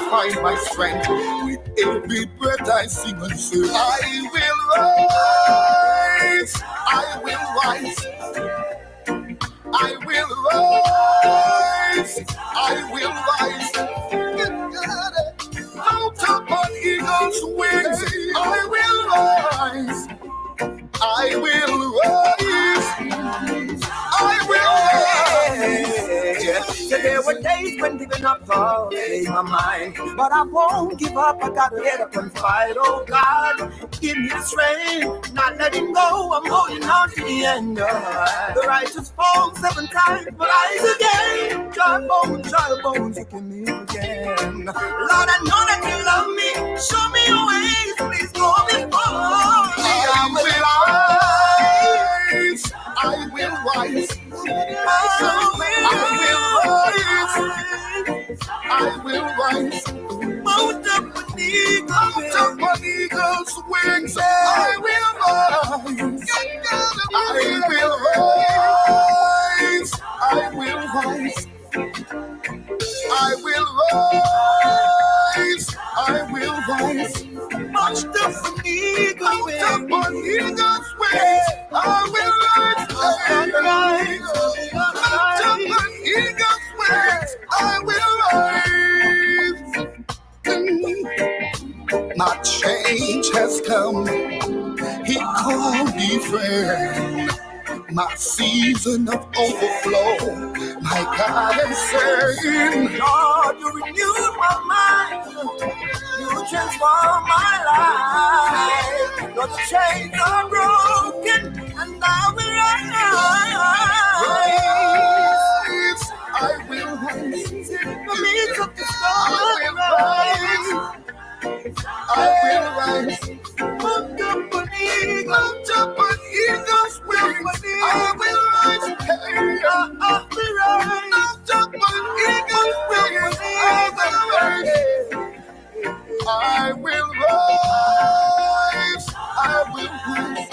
find my strength. With every breath I sing and say, I will rise, I will rise, I will rise, I will rise. Mount up on eagle's wings, I will rise, I will rise, I will rise. Yeah. So there were days when giving up thought in my mind, but I won't give up. I gotta get up and fight. Oh God, give me the strength, not letting go. I'm holding on to the end. The righteous fall 7 times, but rise again. Dry bones, you can live again. Lord, I know that you love me. Show me your ways, please go before me. I will rise, I will rise, Mount up on eagle's wings, I will rise, I will rise, I will rise, I will rise, I will rise, Mount up on eagle's wings, I will rise, I will rise, mount up on eagle's wings, I will rise. My change has come, he called me friend. My season of overflow, my God is saying, Lord, you renewed my mind, you transformed my life. Lord, the chains are broken, and I will rise. I will rise, For me to the I will rise, Mount up on eagle's wings, I will rise, mount up on eagle's wings, I will rise, I will rise,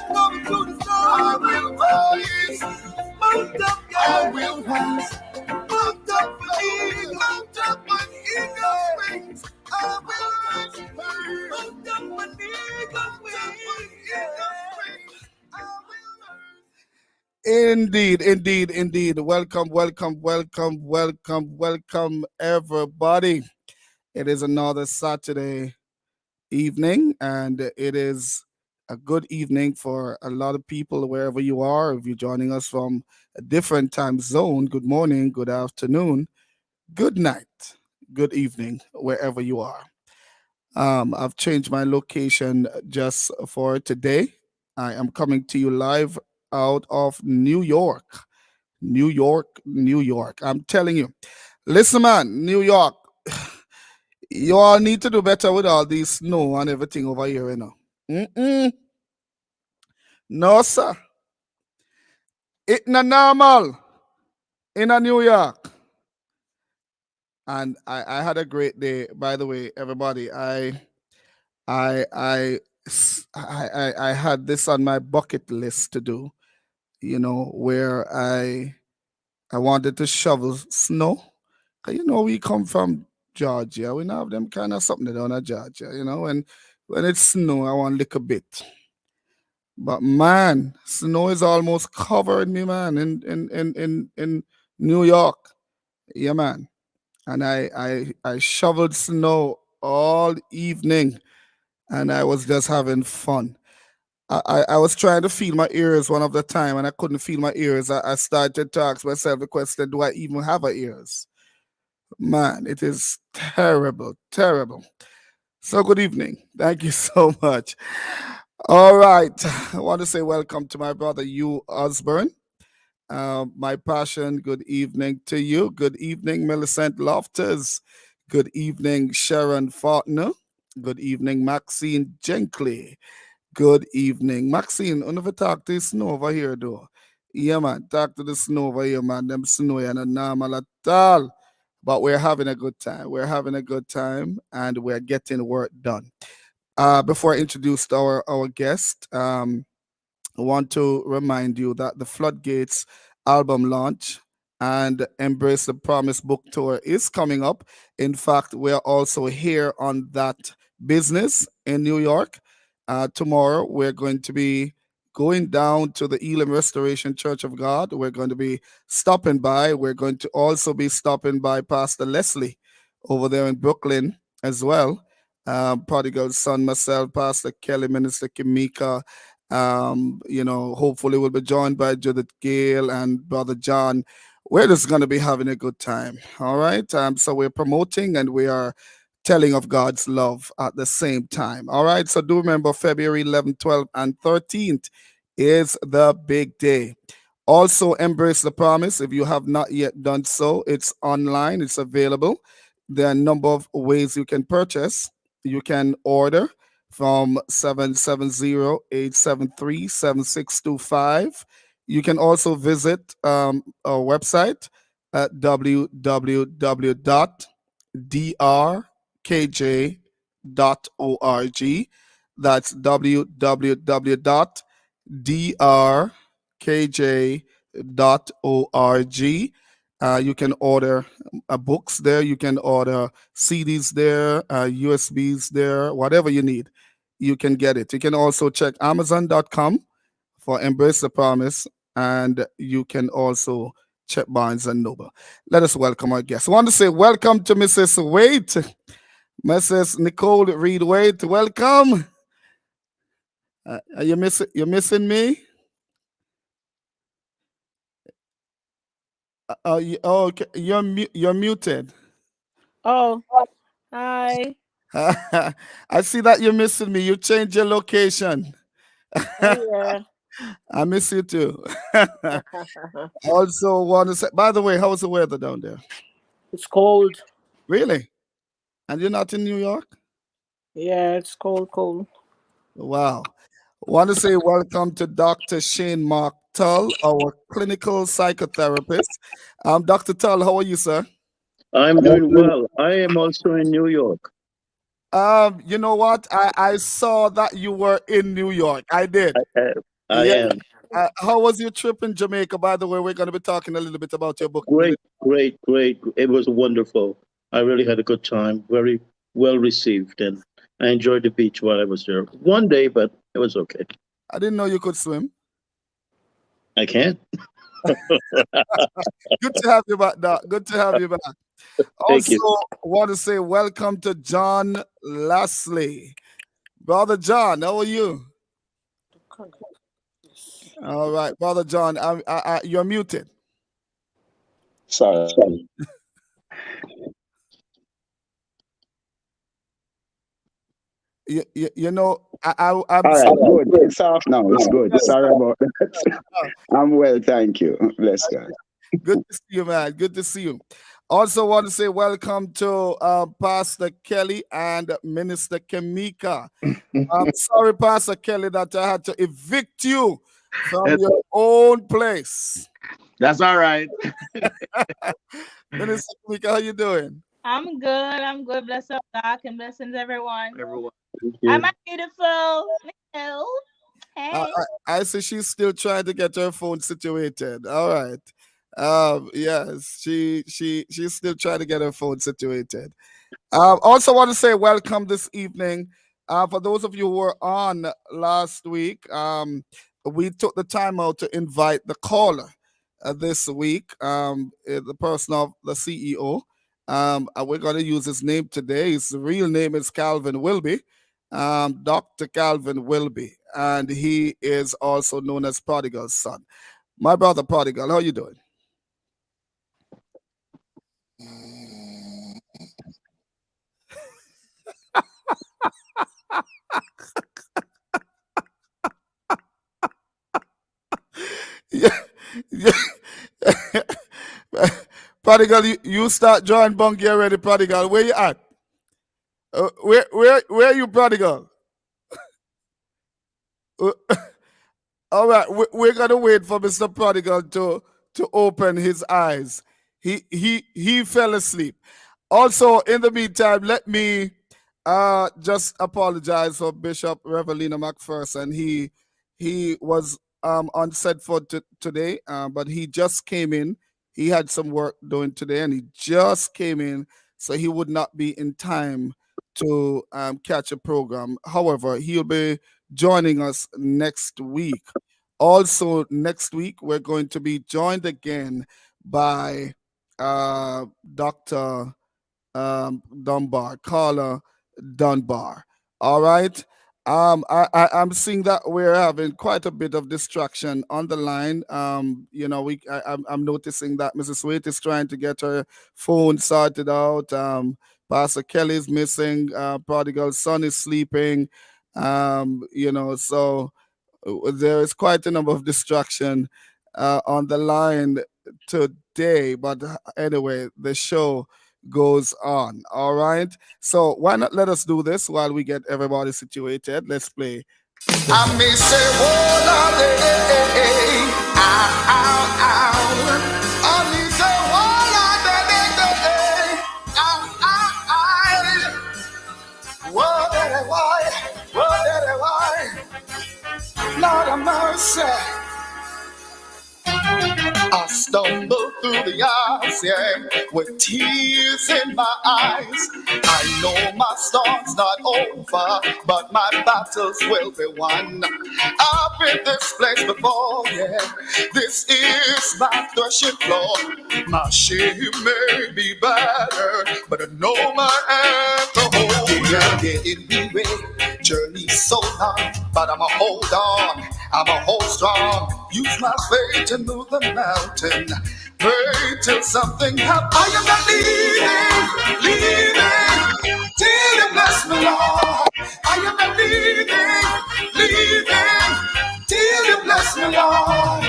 Come to the I will rise, Mount up, I will rise, mount up on mount up on eagle's wings, I will rise, Mount up on eagle's wings. Indeed. Welcome, everybody. It is another Saturday evening, and it is a good evening for a lot of people wherever you are. If you're joining us from a different time zone, good morning, good afternoon, good night, good evening, wherever you are. I've changed my location just for today. I am coming to you live out of New York. New York. I'm telling you. Listen, man, New York, you all need to do better with all these snow and everything over here, you know. Mm-mm. No, sir. It's not normal in a New York. And I had a great day, by the way, everybody. I I I had this on my bucket list to do, where I wanted to shovel snow. 'Cause, we come from Georgia. We now have them kind of something down in Georgia, and when it's snow, I want a little bit. But man, snow is almost covered me, man, in New York. Yeah, man. And I shoveled snow all evening, and I was just having fun. I was trying to feel my ears one of the time, and I couldn't feel my ears. I started to ask myself the question, do I even have a ears? Man, it is terrible, terrible. So good evening. Thank you so much. All right. I want to say welcome to my brother, Hugh Osborne. My passion, good evening to you. Good evening, Millicent Loftus. Good evening, Sharon Faulkner. Good evening, Maxine Jenkley. Good evening. Maxine, I never talk to the snow over here, though. Yeah, man. Talk to the snow over here, man. Them snow are not normal at all. But we're having a good time. We're having a good time, and we're getting work done. Before I introduce our guest, I want to remind you that the Floodgates album launch and Embrace the Promise book tour is coming up. In fact, we are also here on that business in New York. Tomorrow, we're going to be going down to the Elam Restoration Church of God. We're going to be stopping by. We're going to also be stopping by Pastor Leslie over there in Brooklyn as well. Prodigal Son, myself, Pastor Kelly, Minister Kimika. Hopefully we'll be joined by Judith Gale and Brother John. We're just going to be having a good time. All right. So we're promoting and we are telling of God's love at the same time. All right. So do remember February 11th, 12th, and 13th is the big day. Also, Embrace the Promise. If you have not yet done so, it's online, it's available. There are a number of ways you can purchase. You can order from 770-873-7625. You can also visit our website at www.drkj.org. That's www.drkj.org. You can order books there. You can order CDs there, USBs there, whatever you need. You can get it. You can also check Amazon.com for Embrace the Promise, and you can also check Barnes and Noble. Let us welcome our guests. I want to say welcome to Mrs. Waite, Mrs. Nicole Reed Waite. Welcome. Are you missing me? Okay. You're muted. Oh, hi. I see that you're missing me. You changed your location. Yeah. I miss you too. Also, want to say, by the way, how's the weather down there? It's cold. Really? And you're not in New York? Yeah, it's cold. Wow. Want to say welcome to Dr. Shane Mark Tull, our clinical psychotherapist. Dr. Tull, how are you, sir? I'm doing well. I am also in New York. You know what? I saw that you were in New York. I did. I Yeah. am. How was your trip in Jamaica? By the way, we're going to be talking a little bit about your book. Great. It was wonderful. I really had a good time. Very well received, and I enjoyed the beach while I was there. One day, but it was okay. I didn't know you could swim. I can. Good to have you back, Doc. Good to have you back. Thank you. Also, want to say welcome to John Lasley. Brother John, how are you? All right, Brother John, you're muted. Sorry. You know, I'm All right, good. It's off now. It's good. Sorry about that. I'm well, thank you. Bless God. Good to see you, man. Good to see you. Also, want to say welcome to Pastor Kelly and Minister Kimika. I'm sorry, Pastor Kelly, that I had to evict you from your own place. That's all right. Minister Kimika, how you doing? I'm good. Bless up, Doc, and blessings, everyone. Thank you. Am I beautiful? Hello. Hey. I see she's still trying to get her phone situated. All right. Yes, she's still trying to get her phone situated. Also want to say welcome this evening. For those of you who were on last week, we took the time out to invite the caller this week, the person of the CEO. We're going to use his name today. His real name is Calvin Wilby, Dr. Calvin Wilby, and he is also known as Prodigal's son. My brother Prodigal, how you doing? Yeah. Prodigal, you start drawing bunkie already, Prodigal. Where you at? Where are you, Prodigal? All right, we're gonna wait for Mr. Prodigal to open his eyes. He fell asleep. Also, in the meantime, let me just apologize for Bishop Revelina McPherson. He was on set for today, but he just came in. he had some work doing today, and he just came in, so he would not be in time to catch a program. However, he'll be joining us next week. Also, next week we're going to be joined again by Dr. Dunbar, Carla Dunbar. All right. I'm seeing that we're having quite a bit of distraction on the line. I'm noticing that Mrs. Waite is trying to get her phone sorted out. Pastor Kelly's missing. Prodigal son is sleeping. So there is quite a number of distraction on the line today. But anyway, the show goes on. All right. So why not let us do this while we get everybody situated? Let's play. I may say, oh, Lord, ow, ow, ow. I may say, oh, Lord, ow, ow, ow. Why? Lord have mercy. I stumble through the hours, yeah, with tears in my eyes. I know my storm's not over, but my battles will be won. I've been this place before, yeah. This is my threshing floor. My shame may be battered, but I know my alcohol. Yeah, getting weary, journey so long, but I'ma hold on, I'ma hold strong. Use my faith to move the mountain. Pray till something happens. I am not leaving, till you bless me, Lord. I am not leaving, till you bless me, Lord.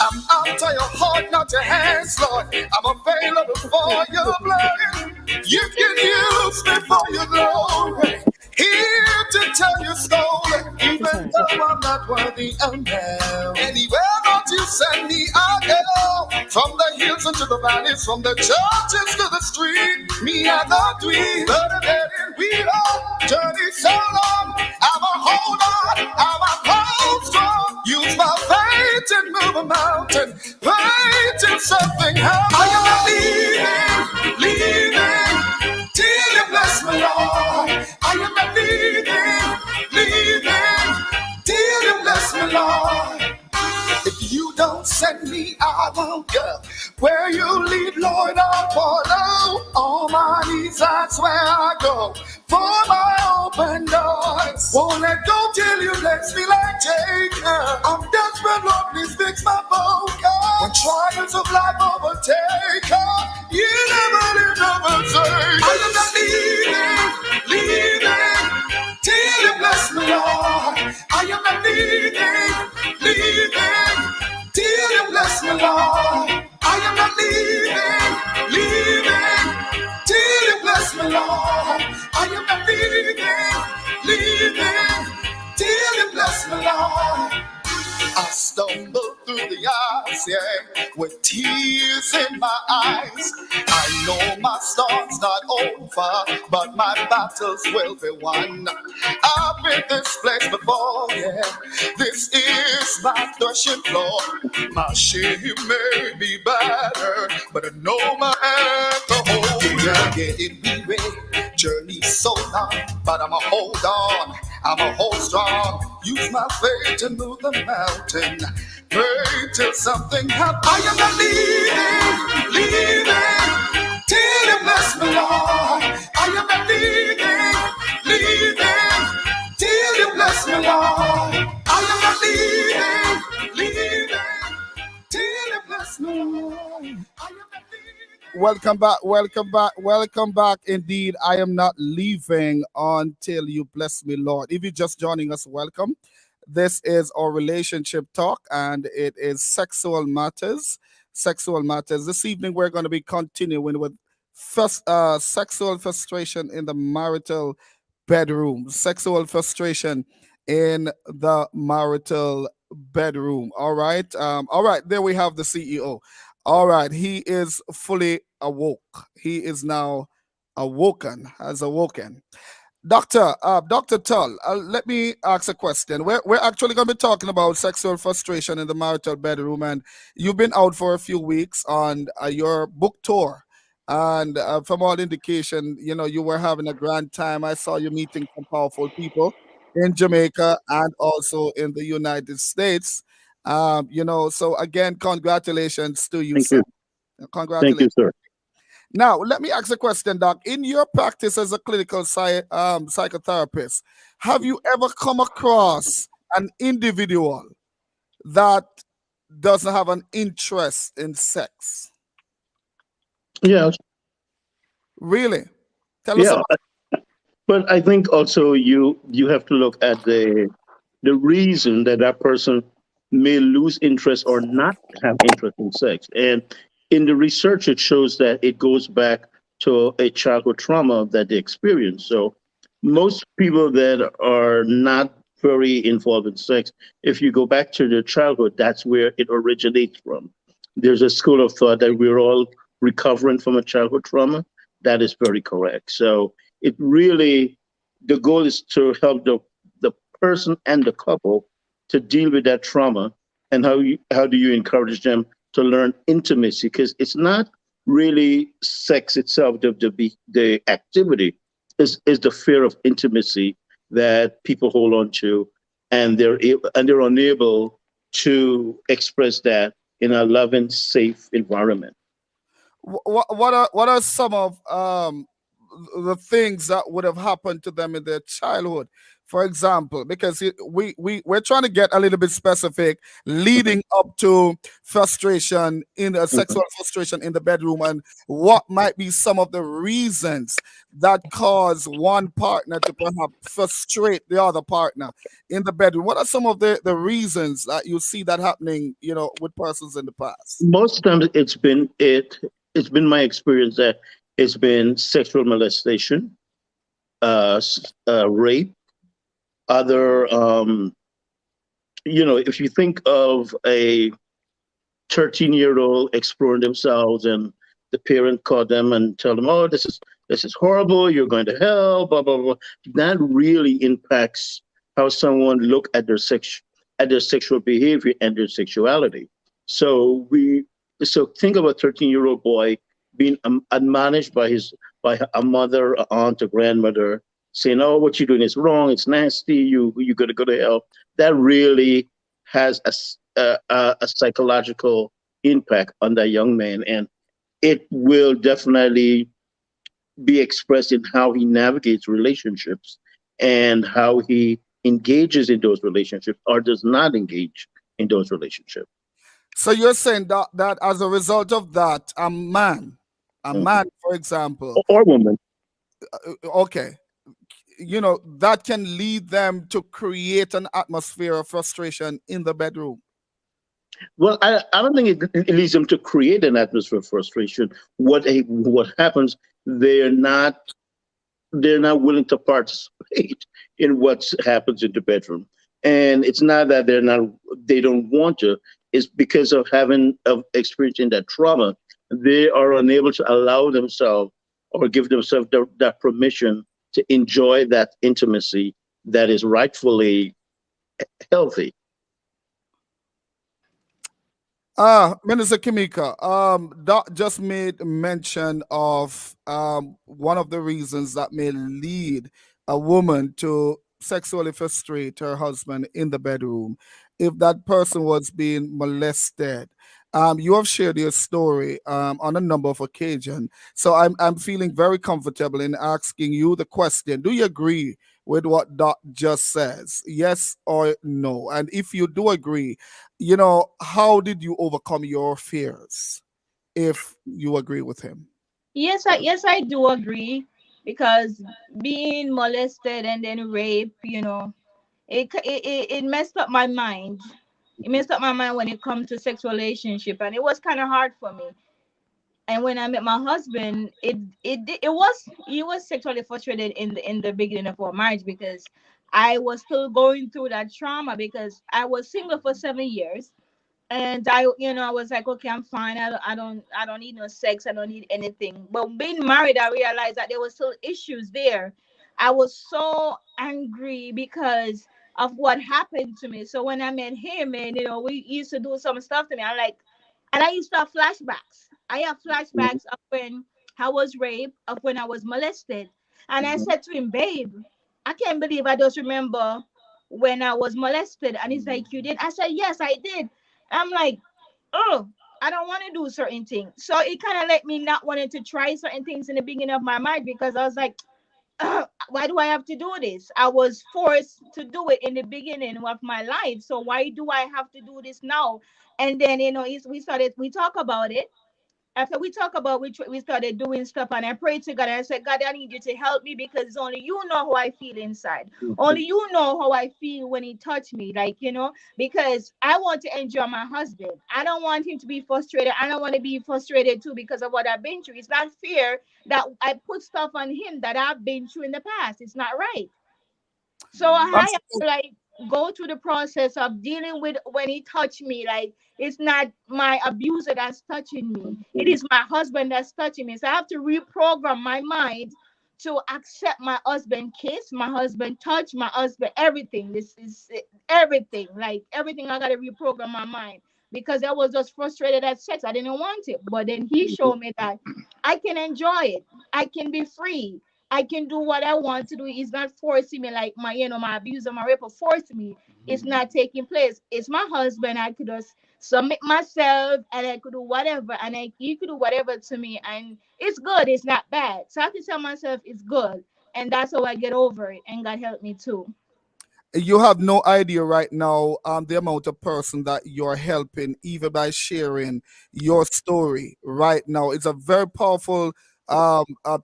I'm after your heart, not your hands, Lord. I'm available for your blood. You can use me for your glory. Here to tell your story, even though I'm not worthy of now. Anywhere that you send me, I go. From the hills into the valleys, from the churches to the street. Me and the dream, but I'm getting we are. Journey so long, I'm a hold on, I'm a hold strong. Use my faith and move a mountain. Pray till something happens. I am not leaving, till you bless me, Lord. I am not leaving, till you bless me, Lord. If you don't send me, I won't go. Where you lead, Lord, I'll follow. On my knees, that's where I go. For my open doors. Won't let go till you bless me like Jacob. I'm desperate, Lord, please fix my focus. When trials of life overtake us, you never say. I am not leaving, till you bless me, Lord. I am not leaving, till you bless me, Lord. I am not leaving, till you bless me, Lord. I am not leaving, till you bless me, Lord. I stumble through the hours, yeah, with tears in my eyes. I know my storm's not over, but my battles will be won. I've been this place before, yeah. This is my threshing floor. My shame may be battered, but I know my alcohol. Yeah, getting weary, journey so long, but I'ma hold on, I'ma hold strong. Use my faith to move the mountain. Pray till something happens. I am not leaving, till you bless me, Lord. I am not leaving, till you bless me, Lord. I am not leaving, till you bless me, Lord. I am not Welcome back. Indeed, I am not leaving until you bless me, Lord. If you're just joining us, welcome. This is our relationship talk, and it is sexual matters. Sexual matters. This evening, we're going to be continuing with sexual frustration in the marital bedroom. Sexual frustration in the marital bedroom. All right. All right. There we have the CEO. All right. He is fully awoke. He is now awoken, has awoken. Dr. Tull, let me ask a question. We're actually going to be talking about sexual frustration in the marital bedroom, and you've been out for a few weeks on your book tour. And from all indication, you were having a grand time. I saw you meeting some powerful people in Jamaica and also in the United States. So again, congratulations to you, Thank sir. you. Thank you, Congratulations. sir. Now, let me ask a question, Doc. In your practice as a clinical psychotherapist, have you ever come across an individual that doesn't have an interest in sex? Yeah, Really? Tell us yeah. about. But I think also you have to look at the reason that that person may lose interest or not have interest in sex. And in the research, it shows that it goes back to a childhood trauma that they experienced. So most people that are not very involved in sex, if you go back to their childhood, that's where it originates from. There's a school of thought that we're all recovering from a childhood trauma. That is very correct. So it really, the goal is to help the person and the couple to deal with that trauma, and how do you encourage them to learn intimacy, because it's not really sex itself, the activity is the fear of intimacy that people hold on to, and they're unable to express that in a loving, safe environment. What are some of the things that would have happened to them in their childhood? For example, because we're trying to get a little bit specific, leading up to frustration in a Mhm. sexual frustration in the bedroom, and what might be some of the reasons that cause one partner to perhaps frustrate the other partner in the bedroom. What are some of the reasons that you see that happening, with persons in the past? Most times it's been my experience that it's been sexual molestation, rape, other if you think of a 13-year-old exploring themselves, and the parent caught them and tell them, oh, this is horrible, you're going to hell, blah blah blah. That really impacts how someone look at their sexual behavior and their sexuality. So we so think of a 13-year-old boy being admonished by a mother, a aunt, a grandmother, saying, oh, what you're doing is wrong, it's nasty, you're going to go to hell. That really has a psychological impact on that young man, and it will definitely be expressed in how he navigates relationships and how he engages in those relationships or does not engage in those relationships. So you're saying that as a result of that, a Mhm. man, for example, Or woman. okay, that can lead them to create an atmosphere of frustration in the bedroom. Well, I don't think it leads them to create an atmosphere of frustration. What happens? They're not they're not willing to participate in what happens in the bedroom, and it's not that they don't want to. It's because of experiencing that trauma, they are unable to allow themselves or give themselves that permission to enjoy that intimacy that is rightfully healthy. Minister Kimika, Doc just made mention of one of the reasons that may lead a woman to sexually frustrate her husband in the bedroom if that person was being molested. You have shared your story on a number of occasions, so I'm feeling very comfortable in asking you the question: do you agree with what Doc just says? Yes or no? And if you do agree, how did you overcome your fears if you agree with him? Yes, I do agree, because being molested and then rape, it messed up my mind. It messed up my mind when it comes to sex relationship, and it was kind of hard for me. And when I met my husband, it was he was sexually frustrated in the beginning of our marriage, because I was still going through that trauma, because I was single for 7 years, and I was like, okay, I'm fine. I don't need no sex. I don't need anything. But being married, I realized that there were still issues there, I was so angry because of what happened to me. So when I met him, and we used to do some stuff to me, I'm like, and I used to have flashbacks. I have Mhm. flashbacks of when I was raped, of when I was molested. And I Mhm. said to him, babe, I can't believe I just remember when I was molested. And he's like, you did? I said, yes, I did. I'm like, oh, I don't want to do certain things. So it kind of let me not wanting to try certain things in the beginning of my mind, because I was like, why do I have to do this? I was forced to do it in the beginning of my life. So why do I have to do this now? And then, we talk about it. After we talk about, we started doing stuff, and I prayed to God, and I said, God, I need you to help me, because only you know how I feel inside. Only you know how I feel when he touched me, like, because I want to enjoy my husband. I don't want him to be frustrated. I don't want to be frustrated too because of what I've been through. It's not fair that I put stuff on him that I've been through in the past. It's not right. So I have to, like, go through the process of dealing with when he touched me. Like, it's not my abuser that's touching me. It is my husband that's touching me. So I have to reprogram my mind to accept my husband kiss, my husband touch, my husband everything. This is everything. Like, everything, I gotta reprogram my mind, because I was just frustrated at sex. I didn't want it. But then he showed me that I can enjoy it. I can be free. I can do what I want to do. It's not forcing me, like my abuser, my raper forcing me. It's not taking place. It's my husband. I could just submit myself, and I could do whatever, and he could do whatever to me, and it's good. It's not bad. So I have to tell myself it's good, and that's how I get over it. And God help me too. You have no idea right now the amount of person that you're helping, even by sharing your story right now. It's a very powerful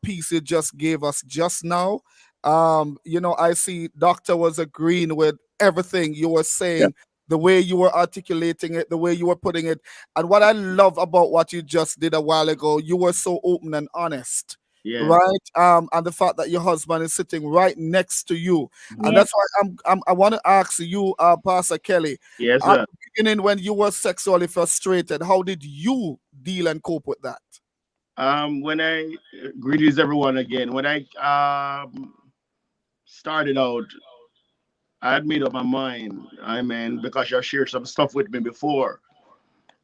piece you just gave us just now. I see Doctor was agreeing with everything you were Yeah. saying, the way you were articulating it, the way you were putting it. And what I love about what you just did a while ago, you were so open and honest. Yes. Right, and the fact that your husband is sitting right next to you, and Yeah. that's why I want to ask you, Pastor Kelly, Yes, at sir. the beginning when you were sexually frustrated, how did you deal and cope with that? When I greetings everyone again. When I started out, I had made up my mind. I mean, because you shared some stuff with me before,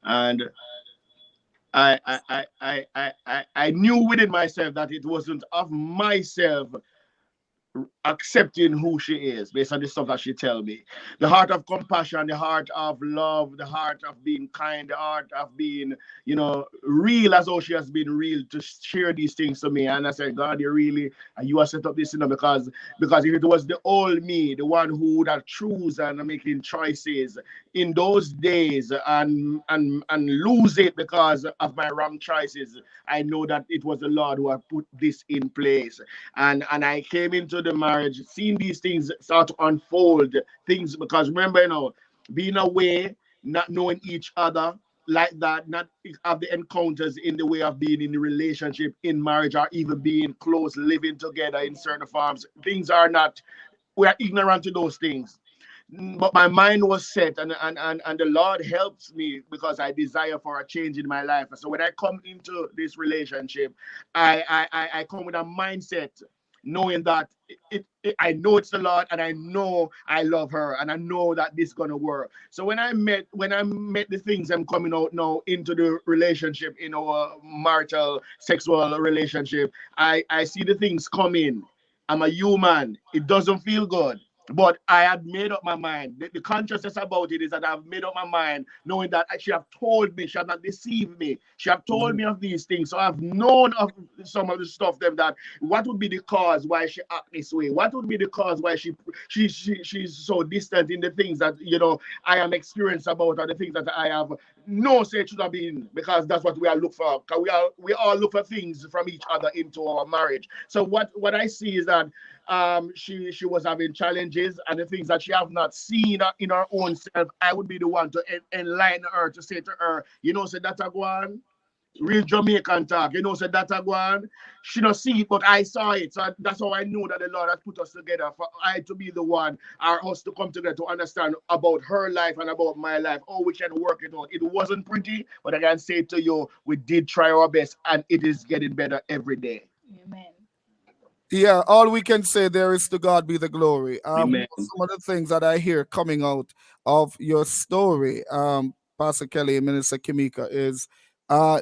and I knew within myself that it wasn't of myself accepting who she is based on the stuff that she tell me. The heart of compassion, the heart of love, the heart of being kind, the heart of being, real, as though she has been real to share these things to me. And I said, God, you really, and you have set up this, because if it was the old me, the one who would have choose and making choices in those days, and lose it because of my wrong choices, I know that it was the Lord who had put this in place. And I came into the marriage, seeing these things start to unfold, things, because remember, being away, not knowing each other like that, not have the encounters in the way of being in the relationship, in marriage, or even being close, living together in certain forms. Things are not, we are ignorant to those things. But my mind was set, and the Lord helps me because I desire for a change in my life. So when I come into this relationship, I come with a mindset knowing that I know it's the Lord, and I know I love her, and I know that this is gonna work. So when I met the things I'm coming out now into the relationship, in our marital sexual relationship, I see the things coming. I'm a human. It doesn't feel good, but I had made up my mind. The consciousness about it is that I've made up my mind, knowing that she have told me, she have not deceived me. She have told Mhm. me of these things. So I've known of some of the stuff them, that what would be the cause why she act this way? What would be the cause why she's so distant in the things that I am experienced about, or the things that I have no say it should have been, because that's what we are look for. 'Cause we all look for things from each other into our marriage. So what I see is that she was having challenges, and the things that she have not seen in her own self, I would be the one to enlighten her, to say to her, say that a go on. Real Jamaican talk, say that a go on. She not see it, but I saw it. So that's how I know that the Lord has put us together, for I to be the one, or us to come together to understand about her life and about my life, how we can work it out. It wasn't pretty, but I can say to you, we did try our best, and it is getting better every day. Amen. Yeah, all we can say there is to God be the glory. Amen. Some of the things that I hear coming out of your story, Pastor Kelly and Minister Kimika, is,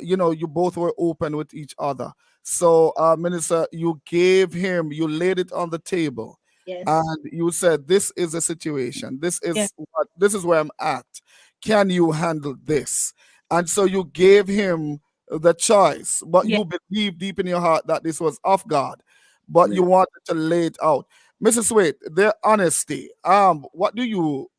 you both were open with each other. So, Minister, you gave him, you laid it on the table, Yes. and you said, "This is a situation. Yeah. This is where I'm at. Can you handle this?" And so you gave him the choice, but Yeah. you believe deep in your heart that this was of God, but you Amen. wanted to lay it out. Mrs. Wade, their honesty. What do you,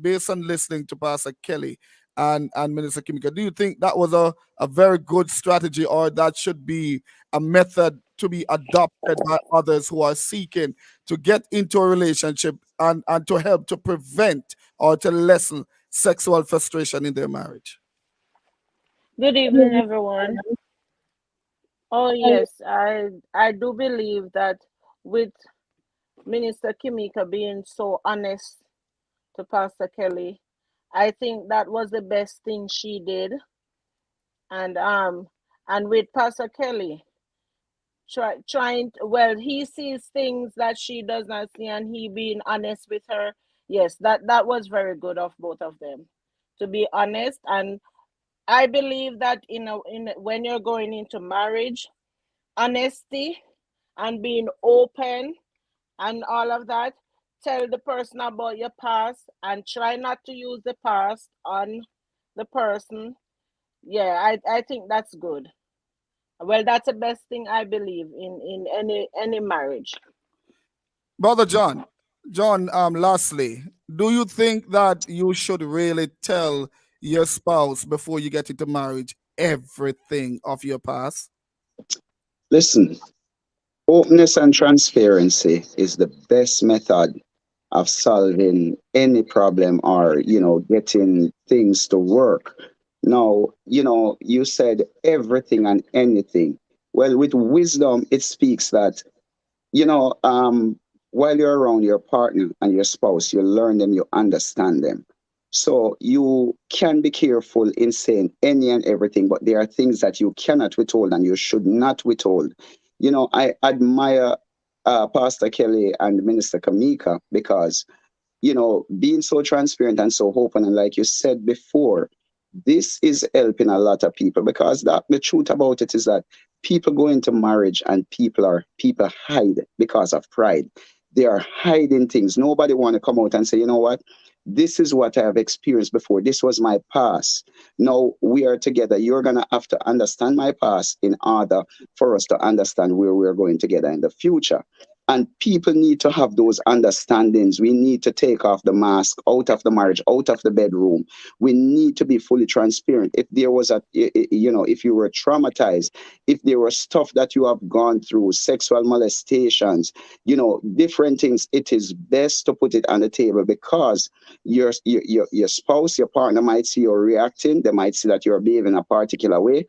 based on listening to Pastor Kelly and Minister Kimika, do you think that was a very good strategy, or that should be a method to be adopted by others who are seeking to get into a relationship and to help to prevent or to lessen sexual frustration in their marriage? Good evening, everyone. Oh yes, I do believe that with Minister Kimika being so honest to Pastor Kelly, I think that was the best thing she did. And with Pastor Kelly, well, he sees things that she does not see, and he being honest with her. Yes, that was very good of both of them to be honest. And I believe that when you're going into marriage, honesty and being open and all of that, tell the person about your past and try not to use the past on the person. Yeah, I think that's good. Well, that's the best thing I believe in any marriage. Brother John, lastly, do you think that you should really tell your spouse before you get into marriage everything of your past? Listen, openness and transparency is the best method of solving any problem or, getting things to work. Now, you said everything and anything. Well, with wisdom, it speaks that you know, while you're around your partner and your spouse, you learn them, you understand them. So you can be careful in saying any and everything, but there are things that you cannot withhold and you should not withhold. I admire Pastor Kelly and Minister Kamika because being so transparent and so open, and like you said before, this is helping a lot of people because the truth about it is that people go into marriage and people hide because of pride. They are hiding things. Nobody want to come out and say, you know what? This is what I have experienced before. This was my past. Now we are together. You're gonna have to understand my past in order for us to understand where we're going together in the future. And people need to have those understandings. We need to take off the mask out of the marriage, out of the bedroom. We need to be fully transparent. If there was if you were traumatized, if there was stuff that you have gone through, sexual molestations, different things, it is best to put it on the table because your spouse, your partner might see you reacting. They might see that you're behaving a particular way,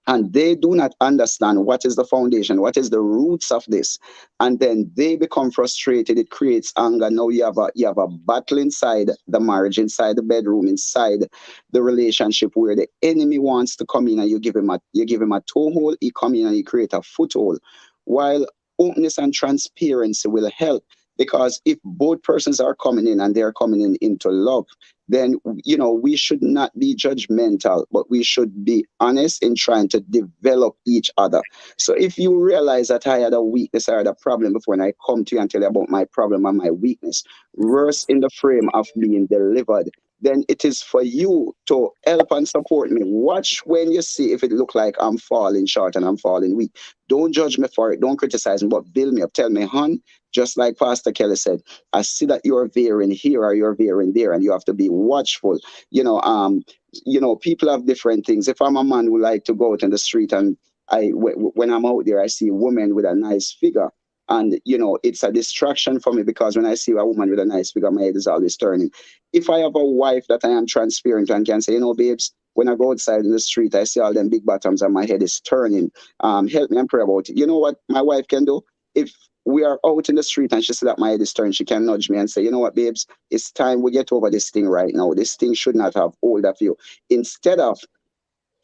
and they do not understand what is the foundation, what is the roots of this, and then they become frustrated. It creates anger. Now you have a battle inside the marriage, inside the bedroom, inside the relationship, where the enemy wants to come in, and you give him a toehold. He come in and he create a foothold, while openness and transparency will help. Because if both persons are coming in and they're coming in into love, then we should not be judgmental, but we should be honest in trying to develop each other. So if you realize that I had a weakness, I had a problem before, and I come to you and tell you about my problem and my weakness, verse in the frame of being delivered, then it is for you to help and support me. Watch when you see if it look like I'm falling short and I'm falling weak. Don't judge me for it. Don't criticize me, but build me up. Tell me, hon, just like Pastor Kelly said, I see that you're veering here or you're veering there, and you have to be watchful. People have different things. If I'm a man who like to go out in the street, and when I'm out there, I see a woman with a nice figure, and it's a distraction for me because when I see a woman with a nice figure, my head is always turning. If I have a wife that I am transparent and can say, babes, when I go outside in the street, I see all them big bottoms and my head is turning. Help me and pray about it. You know what my wife can do? If we are out in the street and she see that my head is turned, she can nudge me and say, you know what, babes, it's time we get over this thing right now. This thing should not have hold of you. Instead of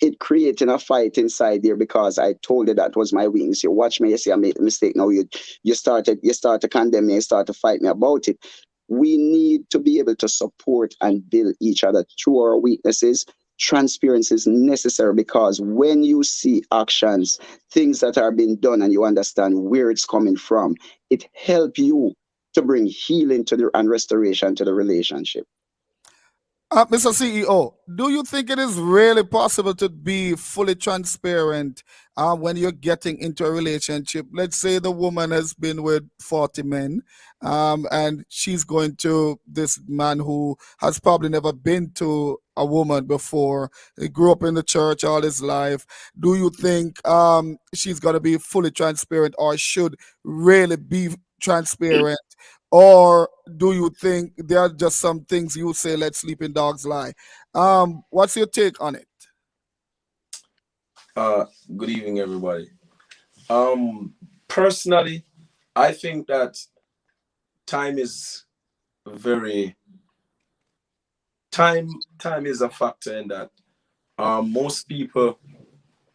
it creating a fight inside there because I told you that was my weakness. You watch me, you see I made a mistake. Now you start to condemn me, you start to fight me about it. We need to be able to support and build each other through our weaknesses. Transparency is necessary because when you see actions, things that are being done, and you understand where it's coming from, it helps you to bring healing to the and restoration to the relationship. Mr. CEO, do you think it is really possible to be fully transparent when you're getting into a relationship? Let's say the woman has been with 40 men and she's going to this man who has probably never been to a woman before. He grew up in the church all his life. Do you think she's going to be fully transparent or should really be transparent? Or do you think there are just some things you say let sleeping dogs lie? What's your take on it? Good evening, everybody. Personally, I think that time is very time is a factor in that. Most people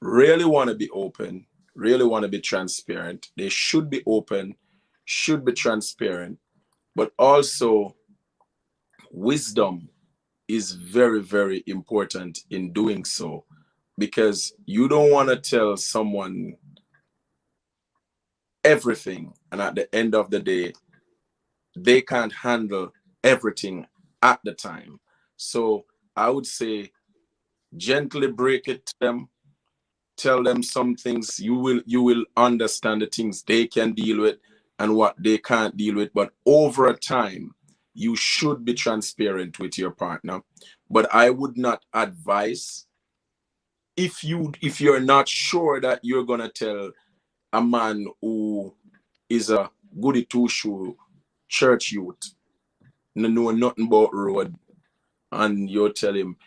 really want to be open, really want to be transparent. They should be open, should be transparent, but also wisdom is very, very important in doing so, because you don't want to tell someone everything and at the end of the day they can't handle everything at the time. So I would say gently break it to them, tell them some things. You will understand the things they can deal with and what they can't deal with. But over a time, you should be transparent with your partner. But I would not advise, if you're not sure that you're gonna tell a man who is a goody two-shoe church youth, no know nothing about road, and you tell him,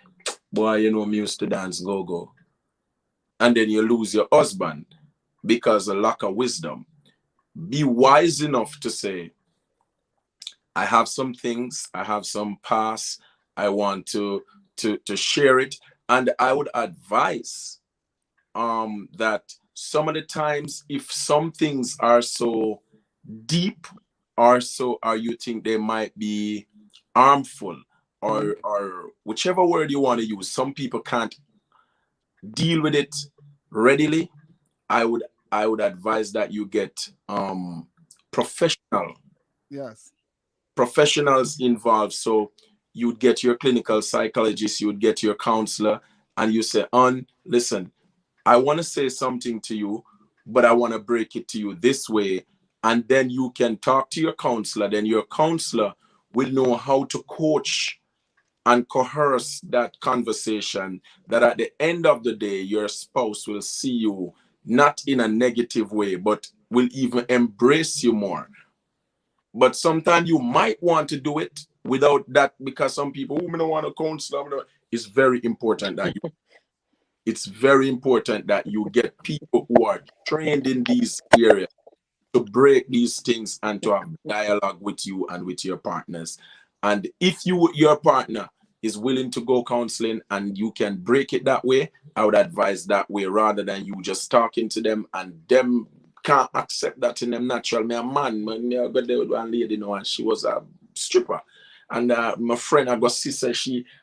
boy, you know me used to dance go-go, and then you lose your husband because of lack of wisdom. Be wise enough to say, I have some things, I have some past, I want to share it. And I would advise that some of the times, if some things are so deep or you think they might be harmful or whichever word you want to use, some people can't deal with it readily. I would advise that you get professionals involved. So you'd get your clinical psychologist, you'd get your counselor, and you say, listen, I want to say something to you, but I want to break it to you this way. And then you can talk to your counselor. Then your counselor will know how to coach and coerce that conversation, that at the end of the day, your spouse will see you not in a negative way, but will even embrace you more. But sometimes you might want to do it without that, because some people who don't want to counsel. It's very important that you get people who are trained in these areas to break these things and to have dialogue with you and with your partners. And if your partner is willing to go counseling and you can break it that way, I would advise that way rather than you just talking to them and them can't accept that in them natural. Me a man, me I got there with one lady, and she was a stripper. And my friend, I got sister,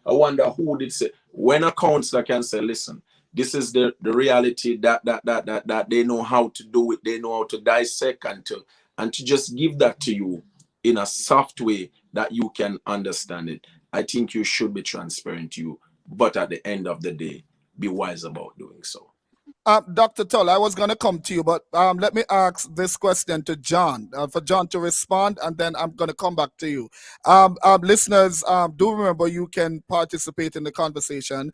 I wonder who did say, when a counselor can say, listen, this is the reality that they know how to do it, they know how to dissect and to just give that to you in a soft way that you can understand it. I think you should be transparent to you, but at the end of the day, be wise about doing so. Dr. Tull, I was going to come to you, but let me ask this question to John, for John to respond, and then I'm going to come back to you. Listeners, do remember you can participate in the conversation.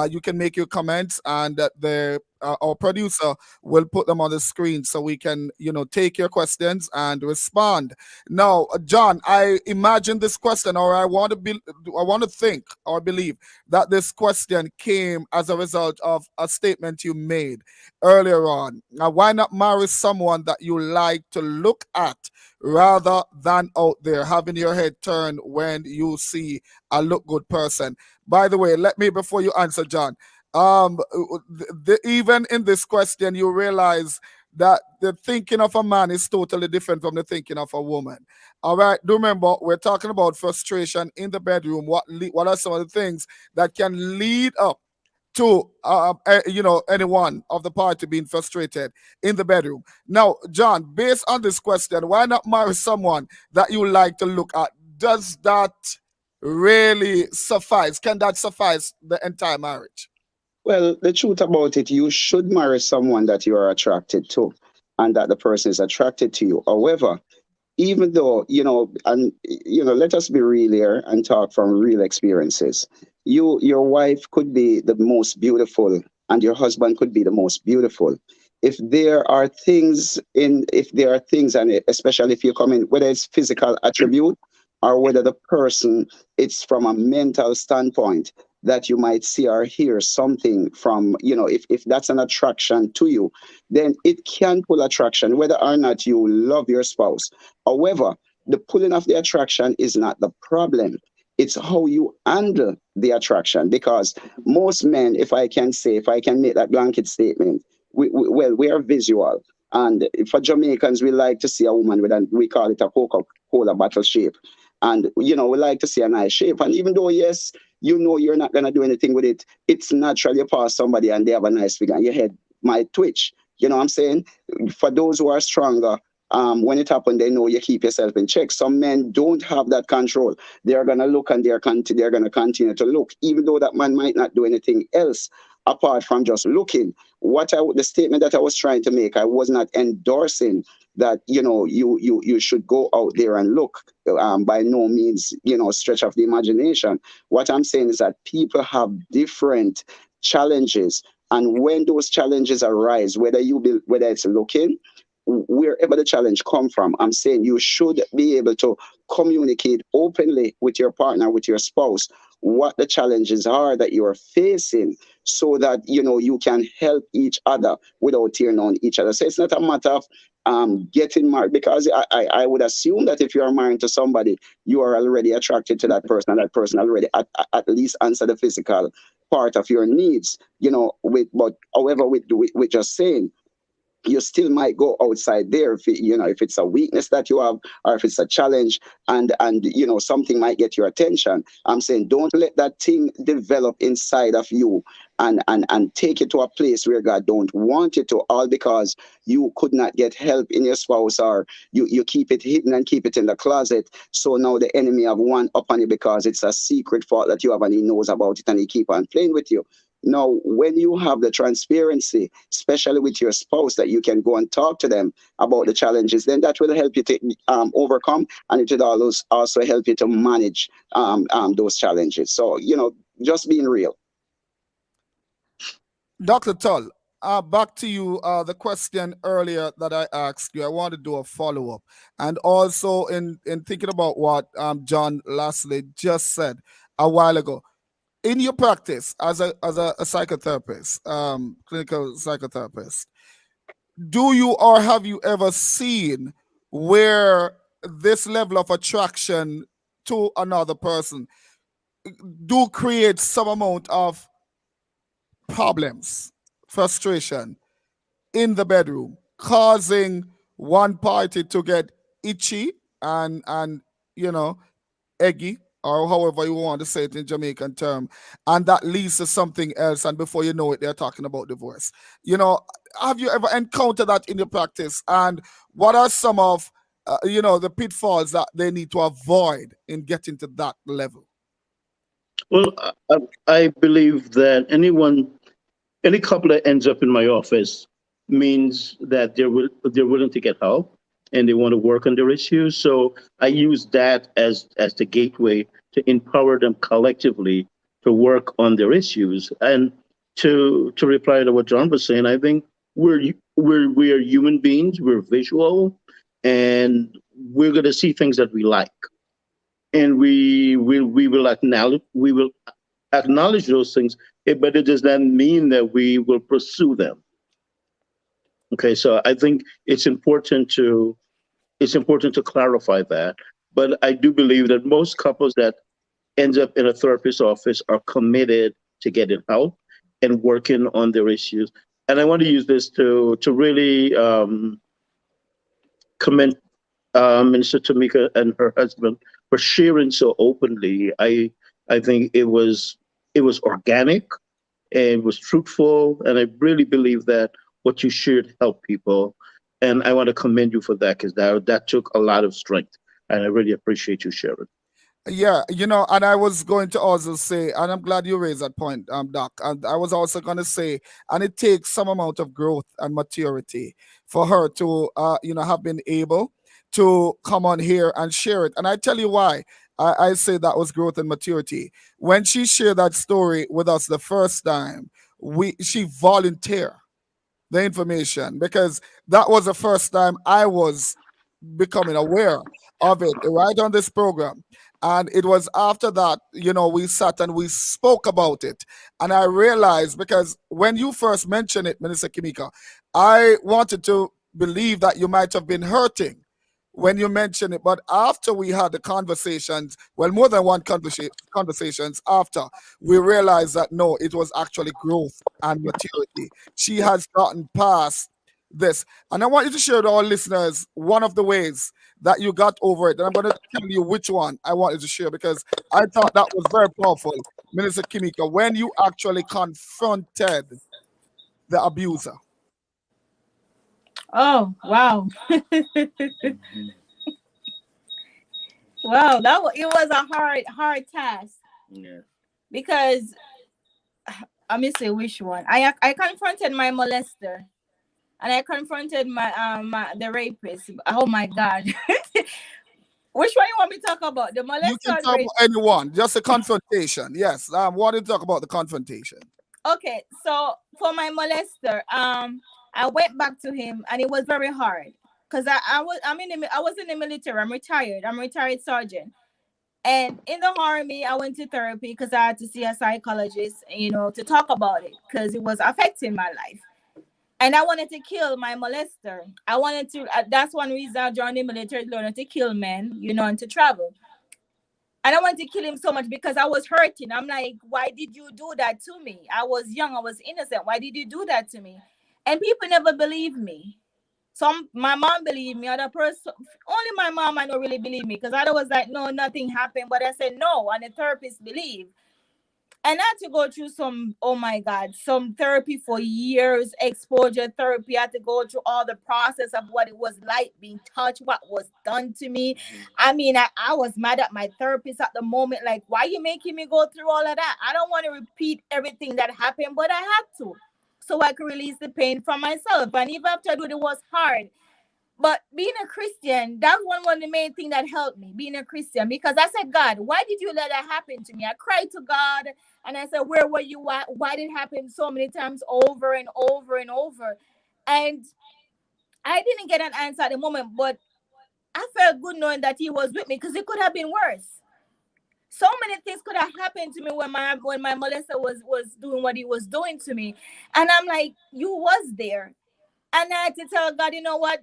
You can make your comments, and our producer will put them on the screen so we can, take your questions and respond. Now, John, I imagine this question, or I want to think or believe that this question came as a result of a statement you made earlier on. Now, why not marry someone that you like to look at rather than out there having your head turned when you see a look good person? By the way, before you answer, John, Even in this question, you realize that the thinking of a man is totally different from the thinking of a woman. All right. Do remember, we're talking about frustration in the bedroom. What are some of the things that can lead up to any one of the party being frustrated in the bedroom? Now, John, based on this question, why not marry someone that you like to look at? Does that really suffice? Can that suffice the entire marriage? Well, the truth about it, you should marry someone that you are attracted to and that the person is attracted to you. However, even though, let us be real here and talk from real experiences. Your wife could be the most beautiful and your husband could be the most beautiful. If there are things, and especially if you come in, whether it's physical attribute or whether the person, it's from a mental standpoint that you might see or hear something from, if that's an attraction to you, then it can pull attraction, whether or not you love your spouse. However, the pulling of the attraction is not the problem. It's how you handle the attraction. Because most men, if I can make that blanket statement, we are visual. And for Jamaicans, we like to see a woman we call it a Coca-Cola bottle shape. And, we like to see a nice shape. And even though, yes, you're not going to do anything with it, it's natural you pass somebody and they have a nice figure and your head might twitch. You know what I'm saying? For those who are stronger, when it happened, they know you keep yourself in check. Some men don't have that control. They're going to look and they're going to continue to look, even though that man might not do anything else apart from just looking. The statement that I was trying to make, I was not endorsing that, you should go out there and look. By no means, stretch of the imagination. What I'm saying is that people have different challenges. And when those challenges arise, whether it's looking, wherever the challenge come from, I'm saying you should be able to communicate openly with your partner, with your spouse, what the challenges are that you are facing, so that you can help each other without tearing on each other. So it's not a matter of getting married, because I would assume that if you are married to somebody, you are already attracted to that person, and that person already at least answer the physical part of your needs. But however, with just saying, you still might go outside there if it's a weakness that you have, or if it's a challenge, and something might get your attention. I'm saying, don't let that thing develop inside of you and take it to a place where God don't want it to, all because you could not get help in your spouse, or you keep it hidden and keep it in the closet. So now the enemy have one up on you because it's a secret fault that you have and he knows about it and he keep on playing with you. Now, when you have the transparency, especially with your spouse, that you can go and talk to them about the challenges, then that will help you to overcome, and it will also help you to manage those challenges. So, just being real. Dr. Tull, back to you. The question earlier that I asked you, I want to do a follow-up. And also in thinking about what John Lastly just said a while ago, in your practice as a psychotherapist, clinical psychotherapist, do you or have you ever seen where this level of attraction to another person do create some amount of problems, frustration in the bedroom, causing one party to get itchy and eggy, or however you want to say it in Jamaican term, and that leads to something else, and before you know it, they're talking about divorce. Have you ever encountered that in your practice, and what are some of the pitfalls that they need to avoid in getting to that level? Well, I believe that any couple that ends up in my office means that they're willing to get help and they want to work on their issues. So I use that as the gateway to empower them collectively to work on their issues. And to reply to what John was saying, I think we're human beings, we're visual, and we're going to see things that we like, and we will acknowledge those things, but it does not mean that we will pursue them. Okay, so I think it's important to clarify that. But I do believe that most couples that end up in a therapist's office are committed to getting help, and working on their issues. And I want to use this to really commend Minister Tamika and her husband for sharing so openly. I think it was organic and it was truthful, and I really believe that what you shared helped people. And I want to commend you for that, because that took a lot of strength, and I really appreciate you sharing. Yeah, and I was going to also say, and I'm glad you raised that point, Doc. And I was also going to say, and it takes some amount of growth and maturity for her to, have been able to come on here and share it. And I tell you why I say that was growth and maturity. When she shared that story with us the first time, she volunteered the information, because that was the first time I was becoming aware of it right on this program. And it was after that, we sat and we spoke about it. And I realized, because when you first mentioned it, Minister Kimika, I wanted to believe that you might have been hurting when you mentioned it. But after we had the conversations, well, more than one conversations after, we realized that no, it was actually growth and maturity. She has gotten past this. And I want you to share with our listeners one of the ways that you got over it. And I'm going to tell you which one I wanted to share, because I thought that was very powerful, Minister Kimika, when you actually confronted the abuser. Oh, wow. Wow, it was a hard task. Yeah. Because let me say which one. I confronted my molester, and I confronted the rapist. Oh my God. Which one you want me to talk about? The molester? You can talk about anyone, just a confrontation. Yes, I wanted to talk about the confrontation. Okay, so for my molester, I went back to him, and it was very hard, because I was in the military. I'm retired. I'm a retired sergeant. And in the army, I went to therapy because I had to see a psychologist, to talk about it, because it was affecting my life. And I wanted to kill my molester. I wanted to, that's one reason I joined the military, learning to kill men, and to travel. And I wanted to kill him so much because I was hurting. I'm like, why did you do that to me? I was young, I was innocent. Why did you do that to me? And people never believed me. My mom believed me, other person, only my mom I don't really believe me, because I was like, no, nothing happened. But I said no, and the therapist believed. And I had to go through some therapy for years, exposure therapy. I had to go through all the process of what it was like being touched, what was done to me. I mean, I was mad at my therapist at the moment, like, why are you making me go through all of that? I don't want to repeat everything that happened, but I had to, so I could release the pain from myself. And even after I do it was hard. But being a Christian, that one was the main thing that helped me, being a Christian, because I said, God, why did you let that happen to me? I cried to God, and I said, where were you at? Why did it happen so many times over and over and over? And I didn't get an answer at the moment, but I felt good knowing that he was with me, because it could have been worse. So many things could have happened to me when my molester was doing what he was doing to me. And I'm like, you was there. And I had to tell God, you know what?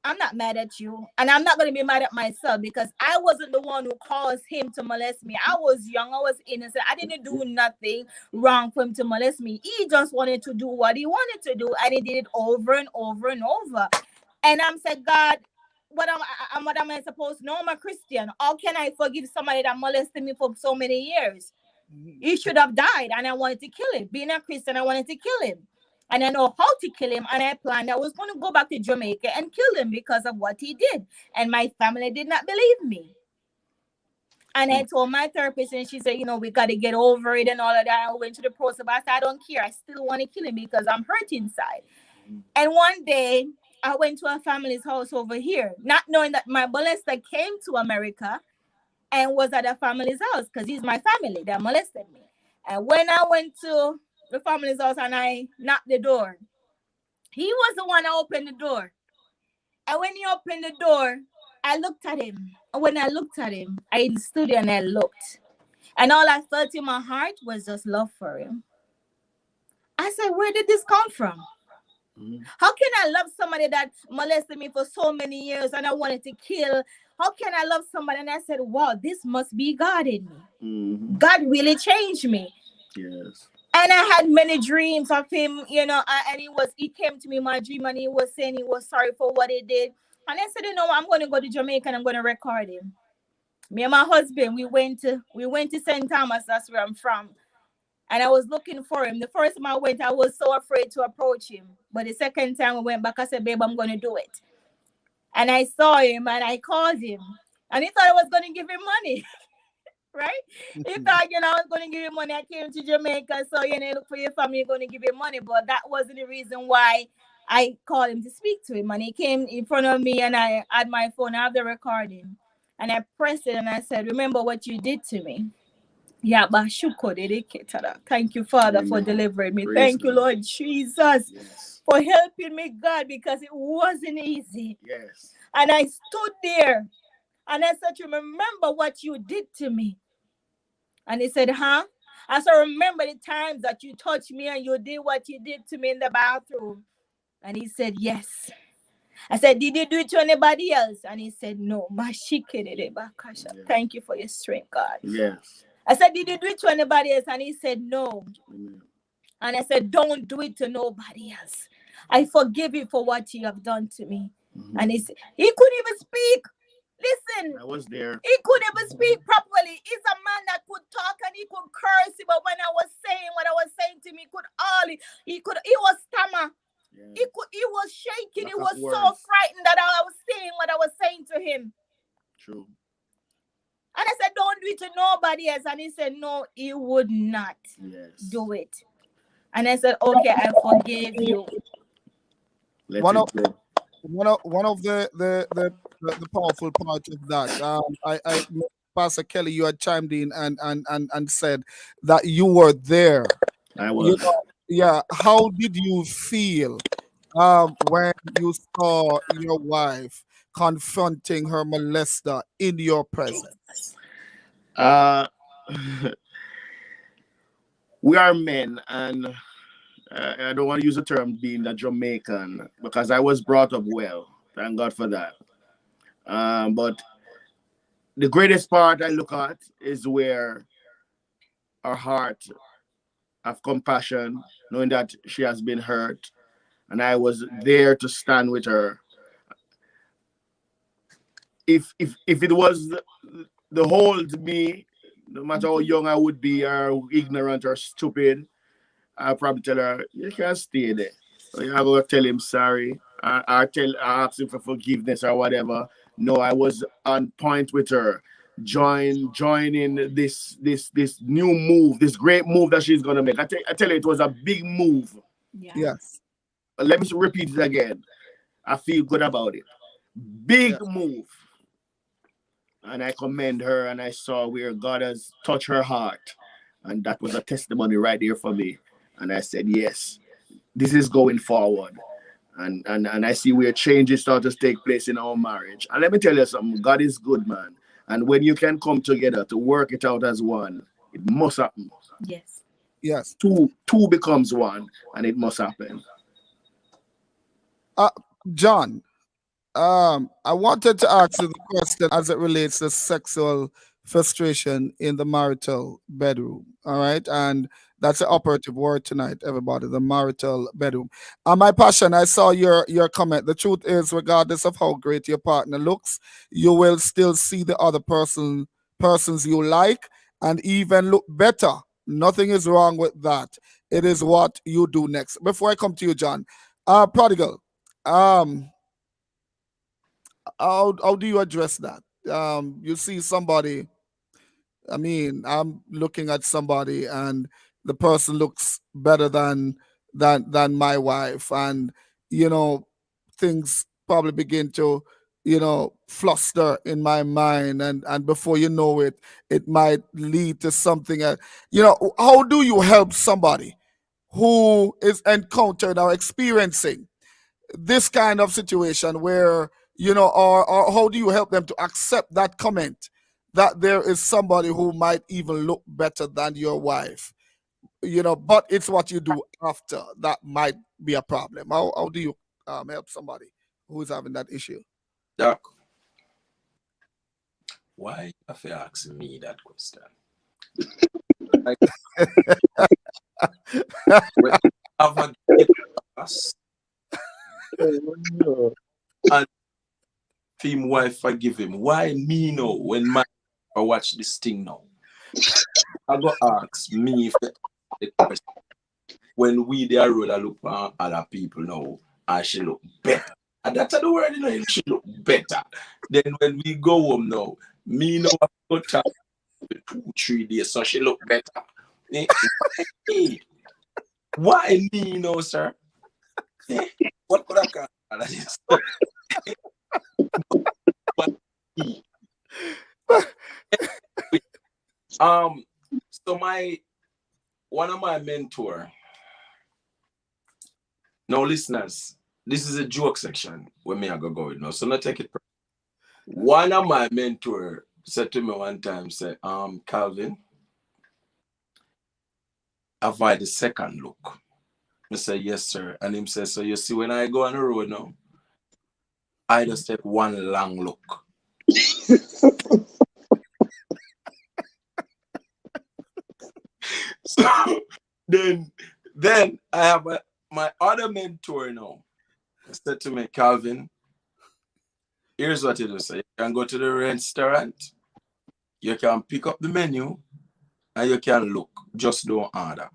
I'm not mad at you, and I'm not going to be mad at myself, because I wasn't the one who caused him to molest me. I was young, I was innocent. I didn't do nothing wrong for him to molest me. He just wanted to do what he wanted to do, and he did it over and over and over. And I'm saying, God, what am I supposed to know? I'm a Christian. How can I forgive somebody that molested me for so many years? He should have died, and I wanted to kill him. Being a Christian, I wanted to kill him. And I know how to kill him. And I planned I was going to go back to Jamaica and kill him because of what he did. And my family did not believe me. And I told my therapist, and she said, we got to get over it and all of that. I went to the process. I said, I don't care. I still want to kill him because I'm hurt inside. And one day, I went to a family's house over here, not knowing that my molester came to America and was at a family's house, because he's my family that molested me. And when I went to the family's house and I knocked the door, he was the one that opened the door. And when he opened the door, I looked at him. And when I looked at him, I stood there and I looked. And all I felt in my heart was just love for him. I said, where did this come from? How can I love somebody that molested me for so many years and I wanted to kill? How can I love somebody? And I said, wow, this must be God in me. God really changed me. Yes. And I had many dreams of him, and he came to me in my dream and he was saying he was sorry for what he did. And I said, I'm going to go to Jamaica and I'm going to record him. Me and my husband, we went to St. Thomas, that's where I'm from. And I was looking for him. The first time I went, I was so afraid to approach him. But the second time we went back, I said, babe, I'm going to do it. And I saw him and I called him. And he thought I was going to give him money. Right? He thought, I was going to give him money. I came to Jamaica, so, look for your family, you're going to give him money. But that wasn't the reason why I called him to speak to him. And he came in front of me and I had my phone, I have the recording. And I pressed it and I said, remember what you did to me. Yeah, but thank you, Father, for delivering me. Thank you, Lord Jesus, for helping me, God, because it wasn't easy. Yes. And I stood there and I said, remember what you did to me. And he said, huh? I said, remember the times that you touched me and you did what you did to me in the bathroom. And he said, yes. I said, did you do it to anybody else? And he said, no. Thank you for your strength, God. Yes. I said, did you do it to anybody else? And he said, no. And I said, don't do it to nobody else. I forgive you for what you have done to me. And he said, he couldn't even speak. Listen, I was there. He couldn't even speak properly. He's a man that could talk and he could curse, but when I was saying what I was saying to him, he was stammer. Yeah. He was shaking. He Lack was of so words. frightened that I was saying what I was saying to him. True. And I said, don't do it to nobody else. And he said, no, he would not do it. And I said, okay, I forgive you. One of the powerful part of that, Pastor Kelly, you had chimed in and said that you were there. I was. Yeah. How did you feel when you saw your wife confronting her molester in your presence? We are men, and I don't want to use the term being a Jamaican because I was brought up well. Thank God for that. But the greatest part I look at is where our heart of compassion, knowing that she has been hurt, and I was there to stand with her. If it was the whole to me, no matter how young I would be or ignorant or stupid, I'll probably tell her, you can't stay there. So I'm going to tell him sorry. I ask him for forgiveness or whatever. No, I was on point with her. Joining this new move, this great move that she's going to make. I tell you, it was a big move. Yeah. Yes. Let me repeat it again. I feel good about it. Big move. And I commend her, and I saw where God has touched her heart. And that was a testimony right there for me. And I said, yes, this is going forward. And I see where changes start to take place in our marriage. And let me tell you something, God is good, man. And when you can come together to work it out as one, it must happen. Yes. Yes. Two becomes one, and it must happen. John, I wanted to ask you the question as it relates to sexual frustration in the marital bedroom. All right. And that's the operative word tonight, everybody, the marital bedroom. My passion, I saw your comment. The truth is, regardless of how great your partner looks, you will still see the other persons you like and even look better. Nothing is wrong with that. It is what you do next. Before I come to you, John, Prodigal, how do you address that? You see somebody, I mean, I'm looking at somebody and the person looks better than my wife, and things probably begin to fluster in my mind, and before you know it, it might lead to something. How do you help somebody who is encountering or experiencing this kind of situation where or how do you help them to accept that comment that there is somebody who might even look better than your wife, but it's what you do after that might be a problem? How do you help somebody who is having that issue? Doc, Why have you asked me that question? like when have a get us and him wife forgive him. Why me no when my I watch this thing now? I go ask me if the question when we there road I look for other people now, I should look better. And that's the word, you know, it should look better. Then when we go home now, me know I go to 2-3 days, so she look better. Why me, no, sir? What could I call that? So one of my mentor. Now, listeners, this is a joke section where me I go with now, so not take it. One of my mentor said to me one time, say, Calvin, avoid the second look. I say, yes, sir. And him says, so you see, when I go on the road now, I just take one long look. So then I have my other mentor now said to me, Calvin, here's what you do. So you can go to the restaurant, you can pick up the menu, and you can look. Just don't order.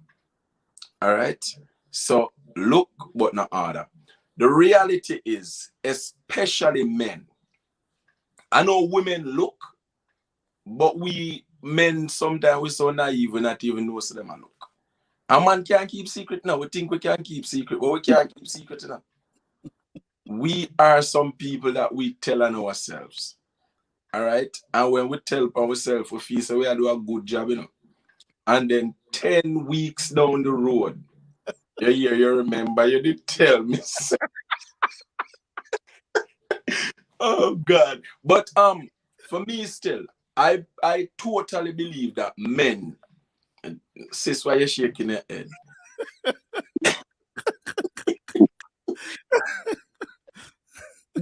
All right? So look, but not order. The reality is, especially men, I know women look, but we men sometimes we're so naive, we not even know them a look. A man can't keep secret now. We think we can keep secret, but we can't keep secret now. We are some people that we tell on ourselves. All right? And when we tell ourselves, we feel so we are doing a good job, you know. And then 10 weeks down the road, you remember, you did tell me. Oh God. But for me still, I totally believe that men, sis, why you're shaking your head?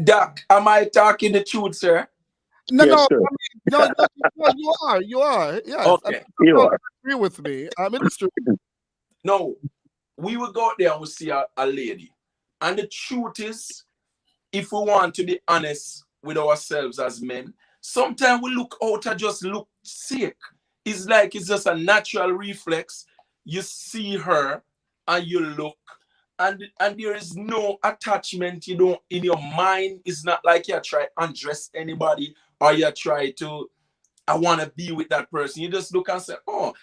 Doc, am I talking the truth, sir? No, Yes, no, sir. I mean, no, you are. Yes. Okay. You are. Agree with me. It's true. No, we will go out there and we'll see a lady. And the truth is, if we want to be honest with ourselves as men, sometimes we look out and just look sick. It's like it's just a natural reflex. You see her and you look, and there is no attachment. You don't in your mind. It's not like you try to undress anybody or you try to, I want to be with that person. You just look and say, oh,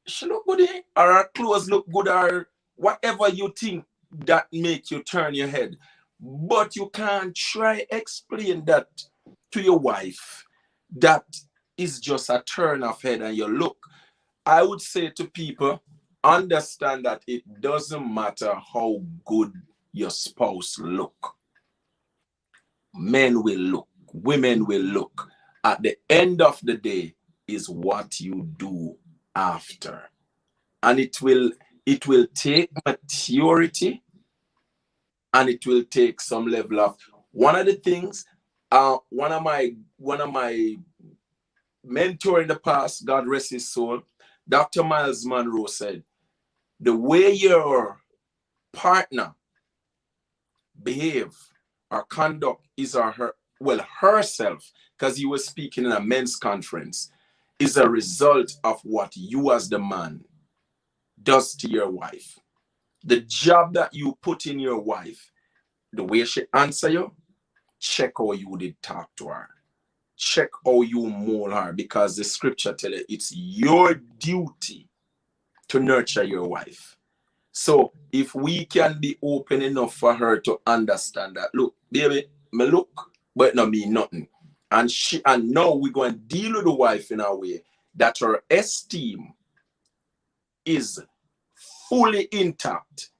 she look good, eh? Or her clothes look good, or whatever you think that make you turn your head. But you can't try explain that to your wife. That is just a turn of head and your look. I would say to people, understand that it doesn't matter how good your spouse look. Men will look, women will look. At the end of the day is what you do after. And it will take maturity, and it will take some level of one of the things. One of my mentor in the past, God rest his soul, Dr. Miles Monroe said, the way your partner behave or conduct is herself, because he was speaking in a men's conference, is a result of what you as the man does to your wife. The job that you put in your wife, the way she answer you, check how you did talk to her. Check how you mold her, because the scripture tell you it's your duty to nurture your wife. So if we can be open enough for her to understand that, look, baby, me look, but not mean nothing. And now we're going to deal with the wife in a way that her esteem is fully intact.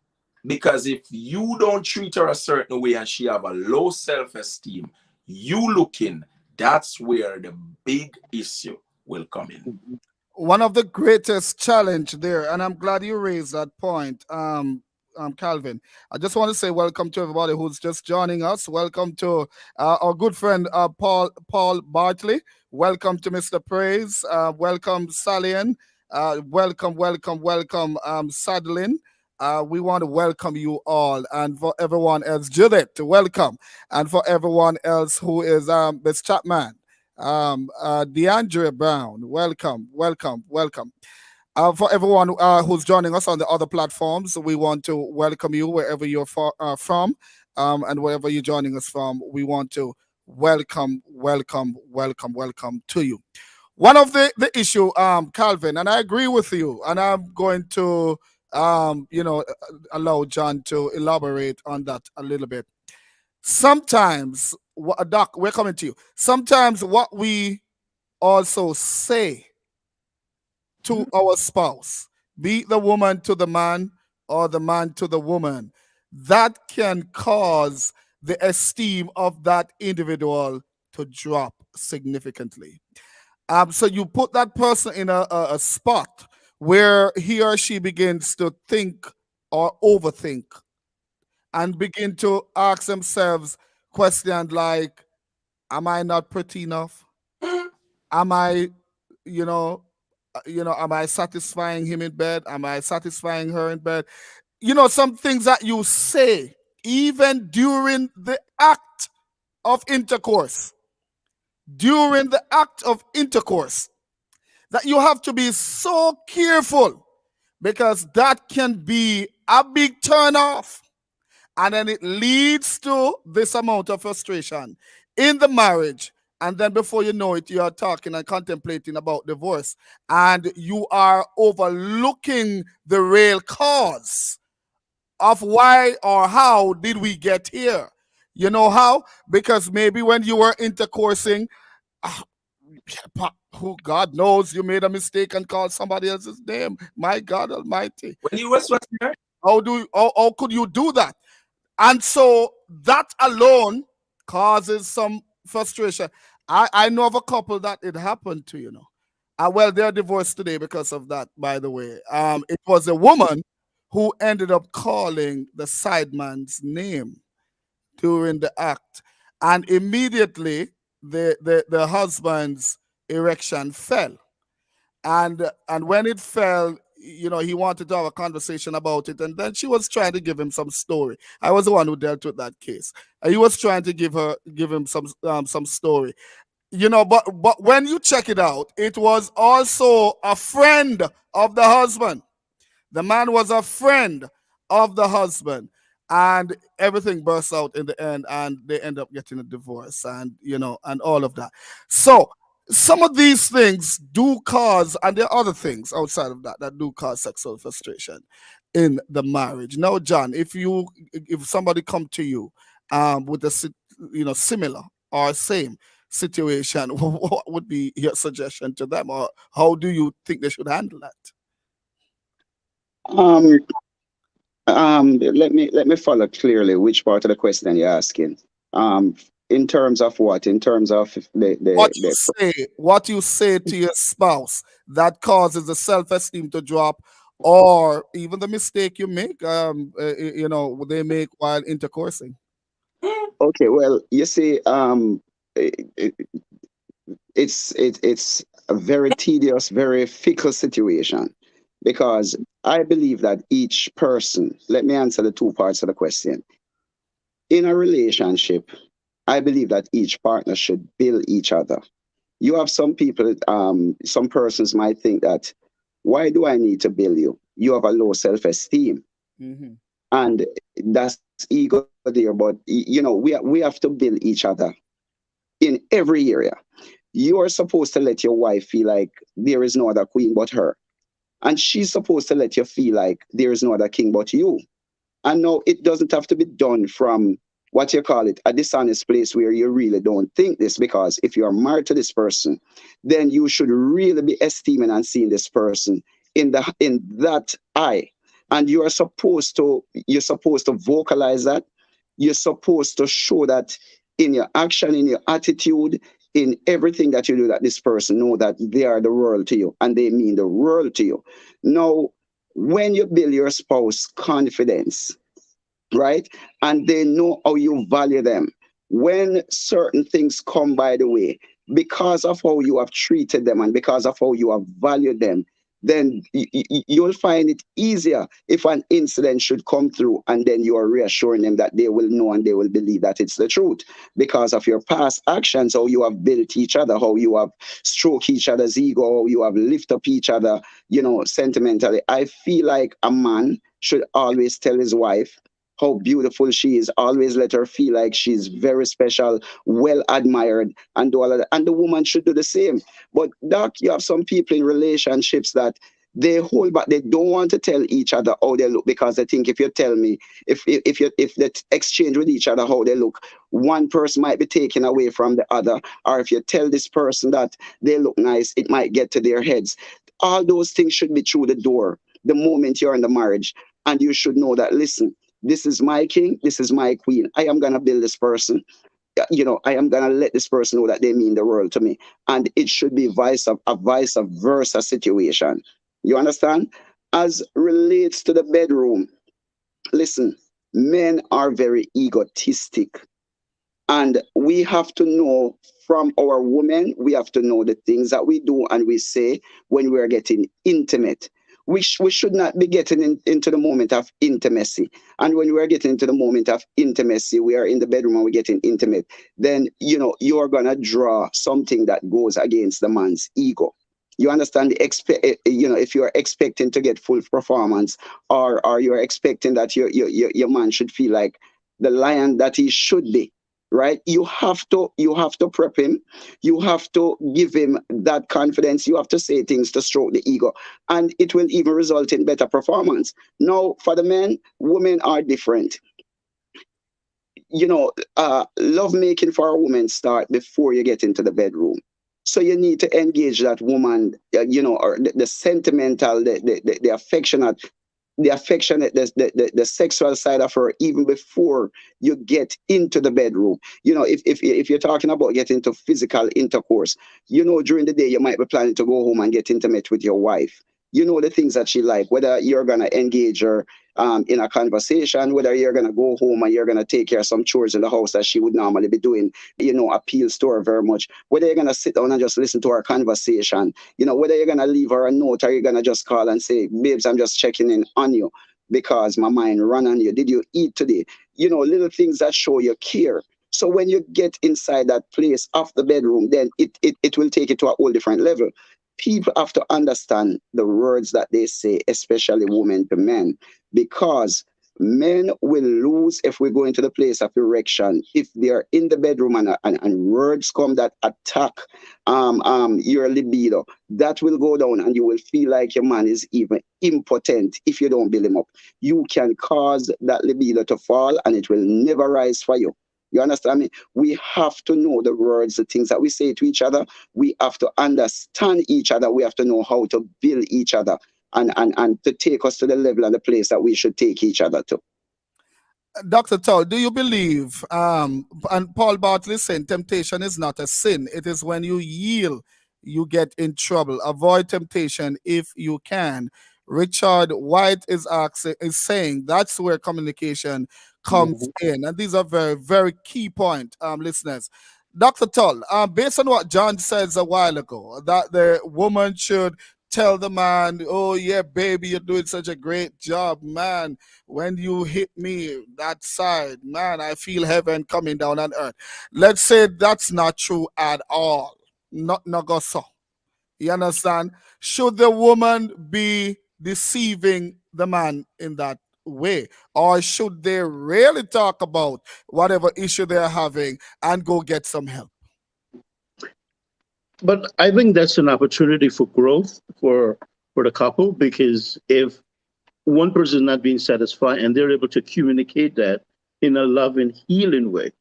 Because if you don't treat her a certain way and she have a low self-esteem, you looking, that's where the big issue will come in. One of the greatest challenge there, and I'm glad you raised that point, Calvin. I just want to say welcome to everybody who's just joining us. Welcome to our good friend Paul Bartley. Welcome to Mr. Praise. Welcome Salian. Welcome, welcome, welcome, Sadlin. We want to welcome you all, and for everyone else, Judith, welcome, and for everyone else who is Miss Chapman, DeAndre Brown, welcome, welcome, welcome. For everyone who's joining us on the other platforms, we want to welcome you wherever you're from, and wherever you're joining us from. We want to welcome, welcome, welcome, welcome to you. One of the issue, Calvin, and I agree with you, and I'm going to, allow John to elaborate on that a little bit. Sometimes, Doc, we're coming to you. Sometimes what we also say to our spouse, be it the woman to the man or the man to the woman, that can cause the esteem of that individual to drop significantly. So you put that person in a spot where he or she begins to think or overthink and begin to ask themselves questions like, am I not pretty enough? Am I, you know, am I satisfying him in bed? Am I satisfying her in bed? Some things that you say even during the act of intercourse, during the act of intercourse, that you have to be so careful, because that can be a big turn off. And then it leads to this amount of frustration in the marriage. And then before you know it, you are talking and contemplating about divorce. And you are overlooking the real cause of why or how did we get here. You know how? Because maybe when you were intercoursing, ah, who God knows you made a mistake and called somebody else's name. My God Almighty. When you was married, How could you do that? And so that alone causes some frustration. I know of a couple that it happened to, well, they're divorced today because of that, by the way. It was a woman who ended up calling the sideman's name during the act. And immediately the husband's erection fell. And when it fell, he wanted to have a conversation about it, and then she was trying to give him some story. I was the one who dealt with that case. He was trying to give him some story. But when you check it out, it was also a friend of the husband. The man was a friend of the husband, and everything bursts out in the end, and they end up getting a divorce, and and all of that. So some of these things do cause, and there are other things outside of that do cause sexual frustration in the marriage. Now, John, if somebody come to you with a similar or same situation, what would be your suggestion to them, or how do you think they should handle that? Um, let me follow clearly which part of the question you're asking. In terms of what? In terms of what you say to your spouse that causes the self-esteem to drop, or even the mistake you make, they make while intercoursing. Okay, well, you see, it, it's a very tedious, very fickle situation, because I believe that each person, let me answer the two parts of the question. In a relationship, I believe that each partner should build each other. You have some people, some persons might think that, why do I need to build you? You have a low self-esteem. Mm-hmm. And that's ego there, but we have to build each other in every area. You are supposed to let your wife feel like there is no other queen but her, and she's supposed to let you feel like there is no other king but you. And no, it doesn't have to be done from what you call it, a dishonest place where you really don't think this, because if you are married to this person, then you should really be esteeming and seeing this person in that eye. And you're supposed to vocalize that. You're supposed to show that in your action, in your attitude, in everything that you do, that this person know that they are the world to you and they mean the world to you. Now, when you build your spouse confidence, right, and they know how you value them, when certain things come by the way, because of how you have treated them and because of how you have valued them, then you'll find it easier if an incident should come through, and then you are reassuring them that they will know and they will believe that it's the truth because of your past actions, how you have built each other, how you have stroked each other's ego, how you have lifted up each other, sentimentally. I feel like a man should always tell his wife how beautiful she is, always let her feel like she's very special, well admired, and do all of that. And the woman should do the same. But Doc, you have some people in relationships that they hold back. They don't want to tell each other how they look because they think if you tell me, if they exchange with each other how they look, one person might be taken away from the other. Or if you tell this person that they look nice, it might get to their heads. All those things should be through the door the moment you're in the marriage. And you should know that, listen, this is my king, this is my queen. I am going to build this person. I am going to let this person know that they mean the world to me. And it should be a vice versa situation. You understand? As relates to the bedroom, listen, men are very egotistic. And we have to know from our women, we have to know the things that we do and we say when we are getting intimate. We should not be getting into the moment of intimacy. And when we are getting into the moment of intimacy, we are in the bedroom and we're getting intimate, then, you're going to draw something that goes against the man's ego. You understand? If you're expecting to get full performance, or you're expecting that your man should feel like the lion that he should be, right? You have to prep him. You have to give him that confidence. You have to say things to stroke the ego, and it will even result in better performance. Now, for the men, women are different. Love making for a woman start before you get into the bedroom. So you need to engage that woman, or the sentimental, the affectionate, the sexual side of her even before you get into the bedroom. If you're talking about getting into physical intercourse, during the day you might be planning to go home and get intimate with your wife. The things that she like, whether you're going to engage her in a conversation, whether you're going to go home and you're going to take care of some chores in the house that she would normally be doing, appeals to her very much. Whether you're going to sit down and just listen to her conversation, whether you're going to leave her a note or you're going to just call and say, babes, I'm just checking in on you because my mind ran on you. Did you eat today? Little things that show you care. So when you get inside that place of the bedroom, then it will take it to a whole different level. People have to understand the words that they say, especially women to men, because men will lose if we go into the place of erection. If they're in the bedroom and words come that attack your libido, that will go down and you will feel like your man is even impotent if you don't build him up. You can cause that libido to fall and it will never rise for you. You understand me? We have to know the words, the things that we say to each other. We have to understand each other. We have to know how to build each other and to take us to the level and the place that we should take each other to. Dr. Toll, do you believe, and Paul Bartley saying temptation is not a sin. It is when you yield, you get in trouble. Avoid temptation if you can. Richard White is saying that's where communication comes in. And these are very, very key point, listeners. Dr. Toll, based on what John says a while ago, that the woman should tell the man, oh yeah, baby, you're doing such a great job, man. When you hit me that side, man, I feel heaven coming down on earth. Let's say that's not true at all. Not go so. You understand? Should the woman be deceiving the man in that way, or should they really talk about whatever issue they're having and go get some help? But I think that's an opportunity for growth for the couple, because if one person is not being satisfied and they're able to communicate that in a loving, healing way,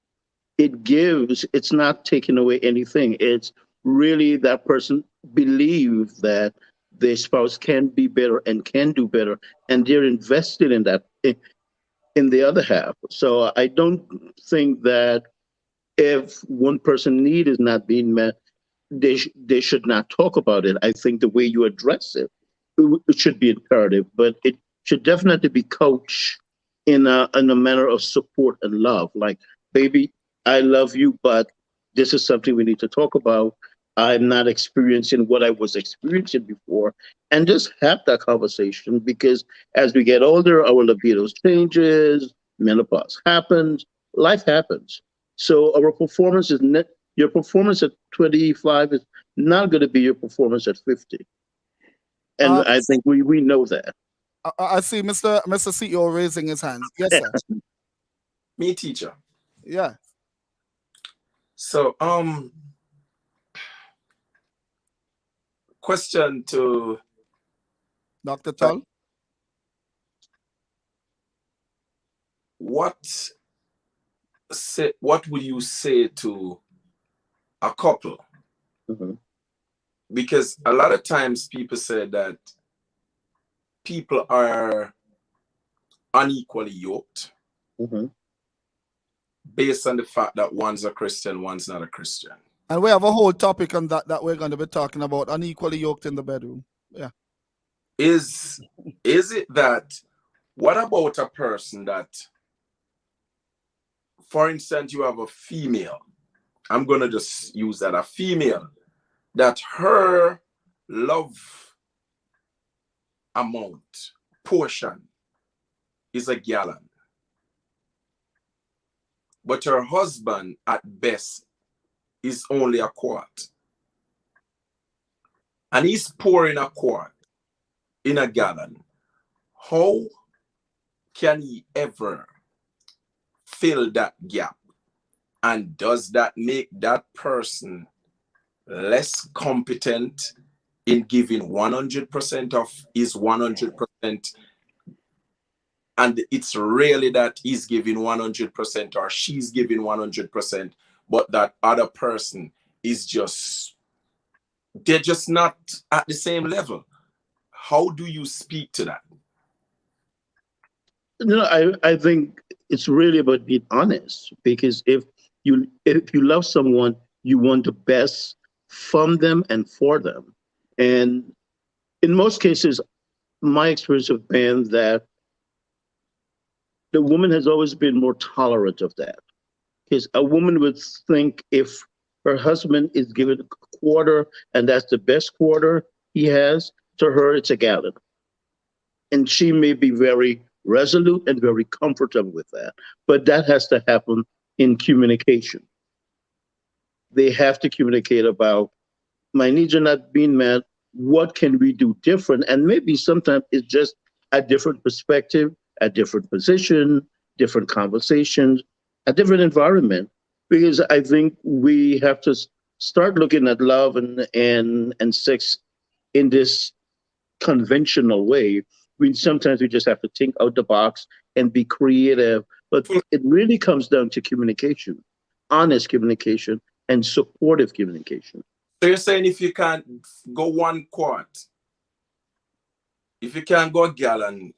it's not taking away anything. It's really that person believe that their spouse can be better and can do better, and they're invested in that in the other half. So I don't think that if one person's need is not being met, they should not talk about it. I think the way you address it should be imperative, but it should definitely be coached in a manner of support and love. Like, baby, I love you, but this is something we need to talk about. I'm not experiencing what I was experiencing before, and just have that conversation, because as we get older, our libido changes, menopause happens, life happens. So our performance is net. Your performance at 25 is not going to be your performance at 50, and Uh, I think we know that. I see Mr. CEO raising his hands. Yes, sir. Me, teacher. Yeah. So, question to Dr. Tull. what would you say to a couple? Mhm. Because a lot of times people say that people are unequally yoked Mhm. based on the fact that one's a Christian, one's not a Christian. And we have a whole topic on that we're going to be talking about, unequally yoked in the bedroom. Yeah. Is it that, what about a person that, for instance, you have a female, I'm going to just use that, a female, that her love amount, portion, is a gallon. But her husband, at best, is only a quart. And he's pouring a quart in a gallon. How can he ever fill that gap? And does that make that person less competent in giving 100% of his 100%? And it's really that he's giving 100% or she's giving 100%, but that other person is they're just not at the same level. How do you speak to that? I think it's really about being honest, because if you love someone, you want the best from them and for them. And in most cases, my experience has been that the woman has always been more tolerant of that. Because a woman would think if her husband is given a quarter and that's the best quarter he has, to her it's a gallon. And she may be very resolute and very comfortable with that. But that has to happen in communication. They have to communicate about, my needs are not being met. What can we do different? And maybe sometimes it's just a different perspective, a different position, different conversations, a different environment. Because I think we have to start looking at love and sex in this conventional way. Sometimes we just have to think out the box and be creative. But it really comes down to communication, honest communication, and supportive communication. So you're saying if you can't go 1 quart, if you can't go a gallon,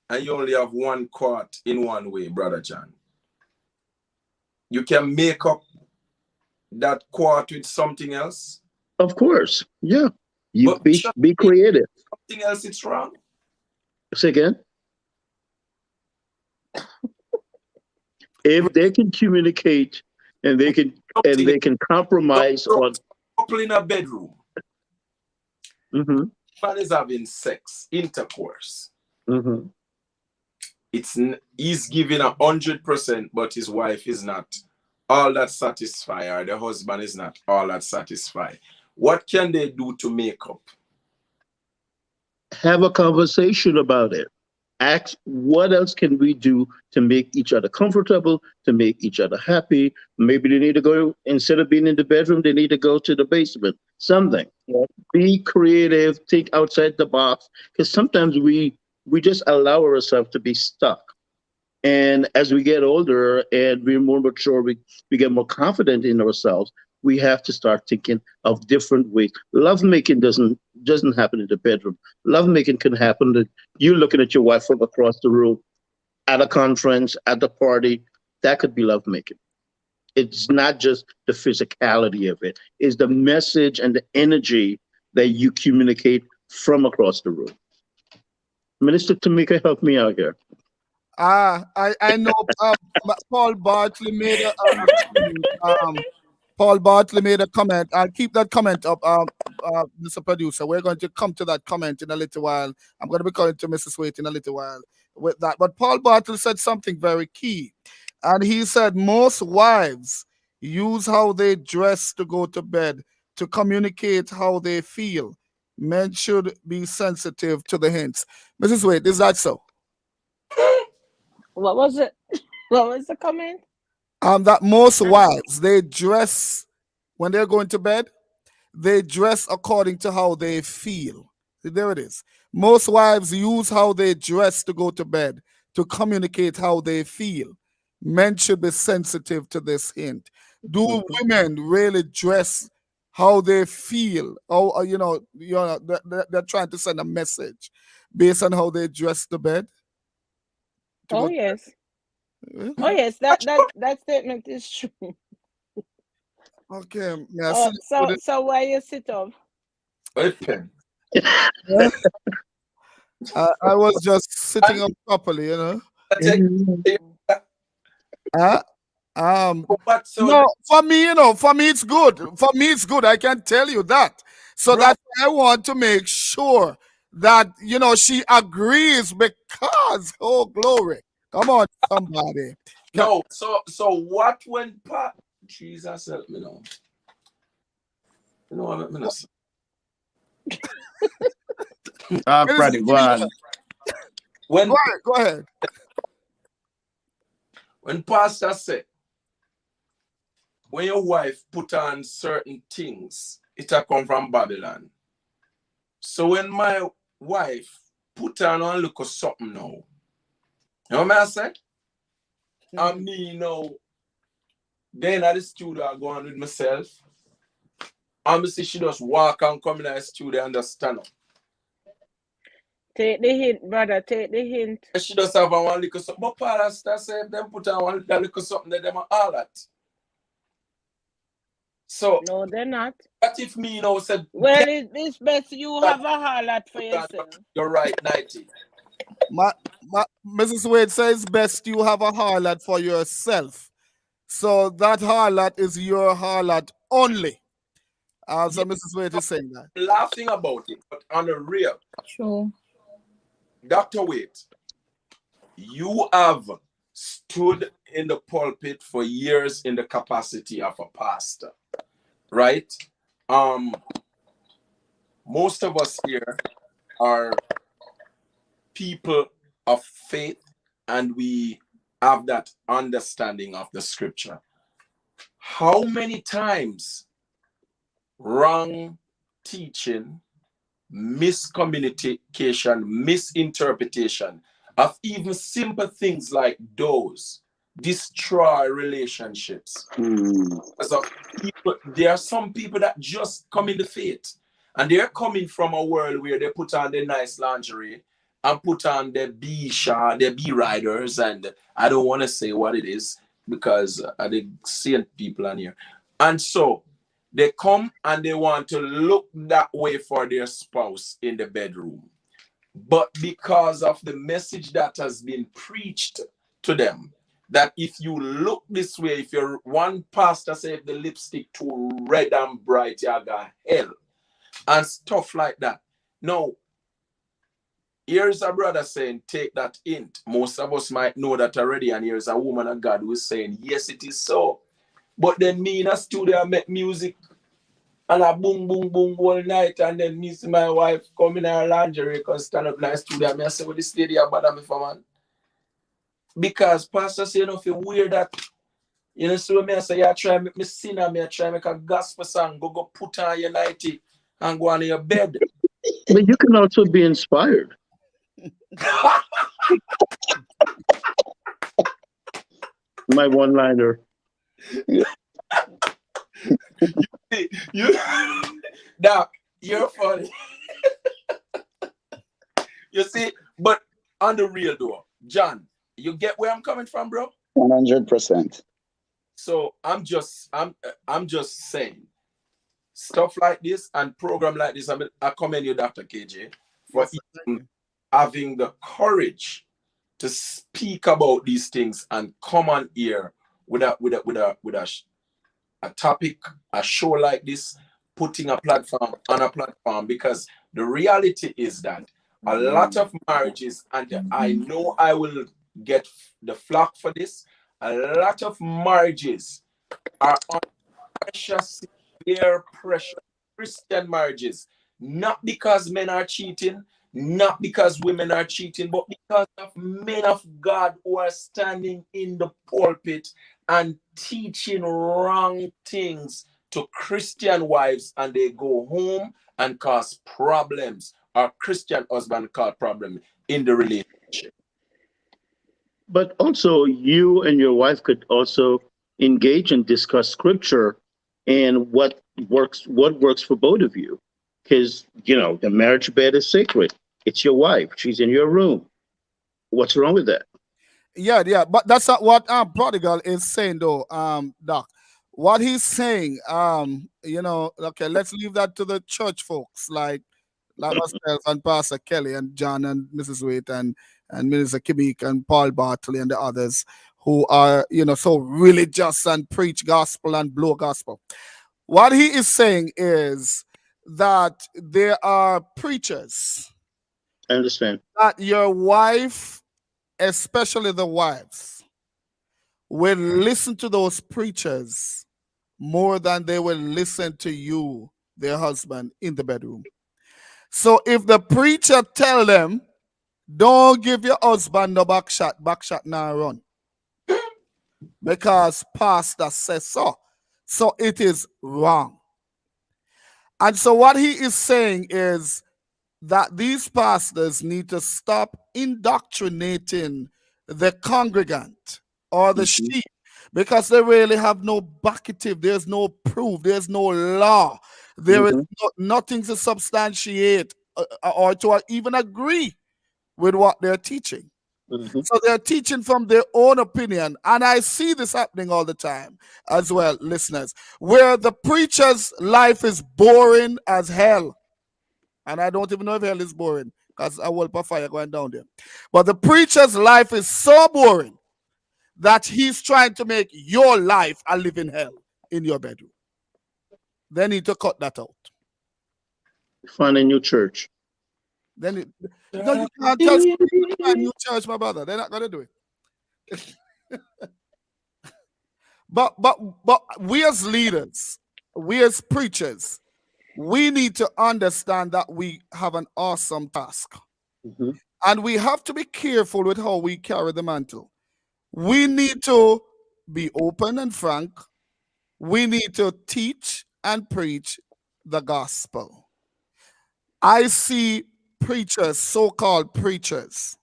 and you only have 1 quart in one way, Brother John, you can make up that quart with something else? Of course, yeah. You But be creative. something else, it's wrong. Say again. If they can communicate and they can compromise on. Couple in a bedroom. Mhm. Man is having sex, intercourse. Mhm. He's giving 100%, but his wife is not all that satisfied, or the husband is not all that satisfied. What can they do to make up? Have a conversation about it. Ask, what else can we do to make each other comfortable, to make each other happy? Maybe they need to go, instead of being in the bedroom, they need to go to the basement. Something. Yeah. Be creative, think outside the box, because sometimes we just allow ourselves to be stuck. And as we get older and we're more mature, we get more confident in ourselves. We have to start thinking of different ways. Lovemaking doesn't happen in the bedroom. Lovemaking can happen that you looking at your wife from across the room, at a conference, at the party. That could be lovemaking. It's not just the physicality of it. It's the message and the energy that you communicate from across the room. Minister Tamika, help me out here. I know Paul Bartley made a Paul Bartley made a comment. I'll keep that comment up, Mr. Producer. We're going to come to that comment in a little while. I'm going to be calling to Mrs. Waite in a little while with that. But Paul Bartley said something very key. And he said most wives use how they dress to go to bed to communicate how they feel. Men should be sensitive to the hints. Mrs. Waite, is that so? What was it? What was the comment? That most wives, they dress when they're going to bed, they dress according to how they feel. There it is. Most wives use how they dress to go to bed to communicate how they feel. Men should be sensitive to this hint. Do women really dress how they feel? Or they're trying to send a message based on how they dress to bed. Oh yes. Oh yes, that statement is true. Okay. Yeah, So why you sit up? Open. I was just sitting up properly, you know. But so No, for me, it's good. For me, it's good. I can tell you that. So Right. that's why I want to make sure that she agrees because glory. Come on, somebody. no, so what when Jesus help me now. You know what I mean? Freddie, go on. When Go ahead. when pastor said, when your wife put on certain things, it a come from Babylon. So when my wife put on a look of something now, you know what I say? And me now, then at the studio I go on with myself. And I see she just walk and come in the studio and just stand up. Take the hint, brother. Take the hint. She just have one little something. But pastor said them put on one little something that them are all that. So No, they're not. what if me said, Well, it's best you have a harlot for yourself. you're right, 90. Mrs. Wade says best you have a harlot for yourself. So that harlot is your harlot only. So Mrs. Wade is saying that. Laughing about it, but on the real, True. Dr. Waite, you have stood in the pulpit for years in the capacity of a pastor, right? Most of us here are people of faith and we have that understanding of the scripture. How many times wrong teaching, miscommunication, misinterpretation of even simple things like those destroy relationships? So there are some people that just come in the faith and they're coming from a world where they put on their nice lingerie and put on their their B riders, and I don't want to say what it is because they seeing people on here. And so they come and they want to look that way for their spouse in the bedroom. But because of the message that has been preached to them, that if you look this way, if you're one pastor say if the lipstick too red and bright, you got hell and stuff like that. No, here's a brother saying, take that hint. Most of us might know that already. And here's a woman of God who is saying, yes, it is so. But then me in a studio, I make music and I boom, boom, boom all night. And then me see my wife come in her lingerie because stand up in the studio. And I say, well, this lady bother me for man. Because pastor say, if you wear that, so me I say, I try make me sin and me I try make a gospel song, go put on your nightie and go on your bed. But you can also be inspired. My one-liner. Doc, you're funny. You see, but on the real though, John, you get where I'm coming from, bro? 100%. So I'm just saying stuff like this and program like this. I commend you, Dr. KJ, for even having the courage to speak about these things and come on here with a a topic, a show like this, putting a platform on a platform, because the reality is that a lot of marriages, and I know I will get the flack for this, a lot of marriages are under pressure, severe pressure, Christian marriages, not because men are cheating, not because women are cheating, but because of men of God who are standing in the pulpit and teaching wrong things to Christian wives, and they go home and cause problems, or Christian husband cause problems in the relationship. But also, you and your wife could also engage and discuss scripture and what works for both of you. Because, the marriage bed is sacred. It's your wife. She's in your room. What's wrong with that? Yeah, but that's not what Prodigal is saying, though, Doc. What he's saying, okay, let's leave that to the church folks like myself and Pastor Kelly and John and Mrs. Waite and Minister Kimik and Paul Bartley and the others who are, so religious and preach gospel and blow gospel. What he is saying is that there are preachers. I understand. That your wife, especially the wives, will listen to those preachers more than they will listen to you, their husband, in the bedroom. So if the preacher tell them, don't give your husband no back shot now run, because pastor says so. So it is wrong. And so what he is saying is that these pastors need to stop indoctrinating the congregant or the sheep, because they really have no backative. There's no proof. There's no law. There is nothing to substantiate or to even agree with what they're teaching. So they're teaching from their own opinion. And I see this happening all the time as well, listeners, where the preacher's life is boring as hell. And I don't even know if hell is boring, because I will put fire going down there. But the preacher's life is so boring that he's trying to make your life a living hell in your bedroom. They need to cut that out. Find a new church. Then you can't tell people to find a new church, my brother. They're not going to do it. But we as leaders, we as preachers, we need to understand that we have an awesome task. And we have to be careful with how we carry the mantle. We need to be open and frank. We need to teach and preach the gospel. I see preachers, so-called preachers,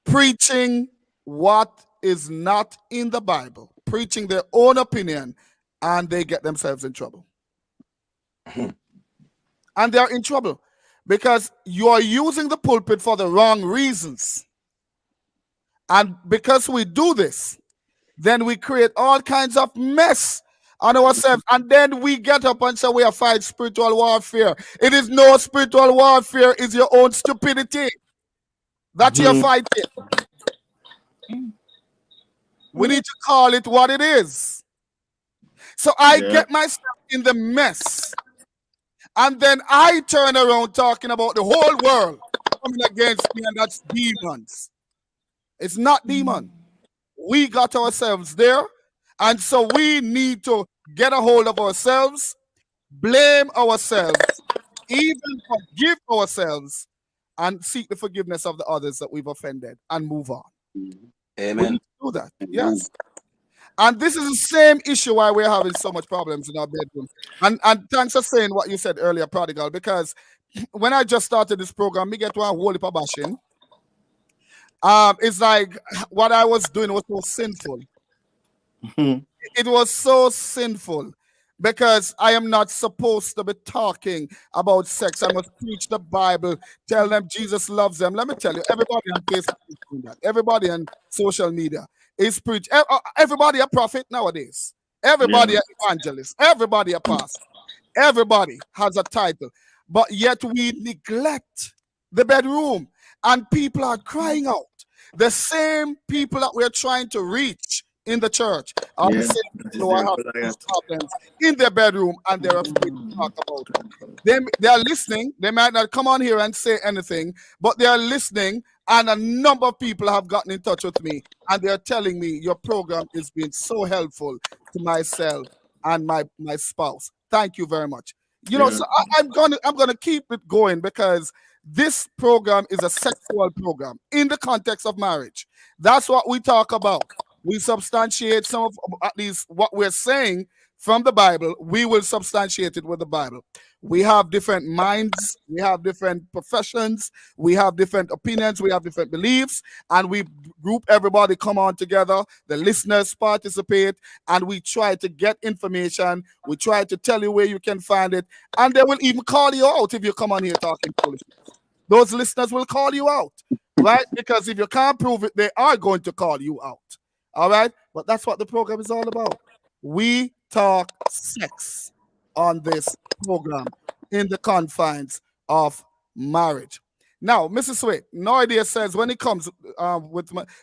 preaching what is not in the Bible, preaching their own opinion, and they get themselves in trouble. And they're in trouble because you are using the pulpit for the wrong reasons. And because we do this, then we create all kinds of mess on ourselves. And then we get up and say we are fighting spiritual warfare. It is no spiritual warfare, it's your own stupidity that you're fighting. We need to call it what it is. So I get myself in the mess. And then I turn around talking about the whole world coming against me, and that's demons. It's not demon. We got ourselves there. And so we need to get a hold of ourselves, blame ourselves, even forgive ourselves, and seek the forgiveness of the others that we've offended and move on. Amen. We need to do that. Yes. And this is the same issue why we're having so much problems in our bedrooms. And thanks for saying what you said earlier, Prodigal, because when I just started this program, me get one whole heap of bashing. It's like what I was doing was so sinful. It was so sinful because I am not supposed to be talking about sex. I must preach the Bible, tell them Jesus loves them. Let me tell you, everybody on Facebook is doing that. Everybody on social media is preaching. Everybody a prophet nowadays. Everybody an evangelist. Everybody a pastor. Everybody has a title. But yet we neglect the bedroom, and people are crying out. The same people that we're trying to reach in the church are the Yeah, same that people is who are their having these Goliath. problems in their bedroom and they're afraid to talk about it. They are listening. They might not come on here and say anything, but they are listening. And a number of people have gotten in touch with me and they're telling me your program is being so helpful to myself and my spouse. Thank you very much. You know, Yeah. so I'm gonna keep it going because this program is a sexual program in the context of marriage. That's what we talk about. We substantiate some of at least what we're saying from the Bible. We will substantiate it with the Bible. We have different minds, we have different professions, we have different opinions, we have different beliefs, and we group everybody come on together. The listeners participate, and we try to get information. We try to tell you where you can find it, and they will even call you out if you come on here talking foolishness. Those listeners will call you out, right? Because if you can't prove it, they are going to call you out. All right? But that's what the program is all about. We talk sex on this program in the confines of marriage. Now, Mrs. Sweet, no idea says when it comes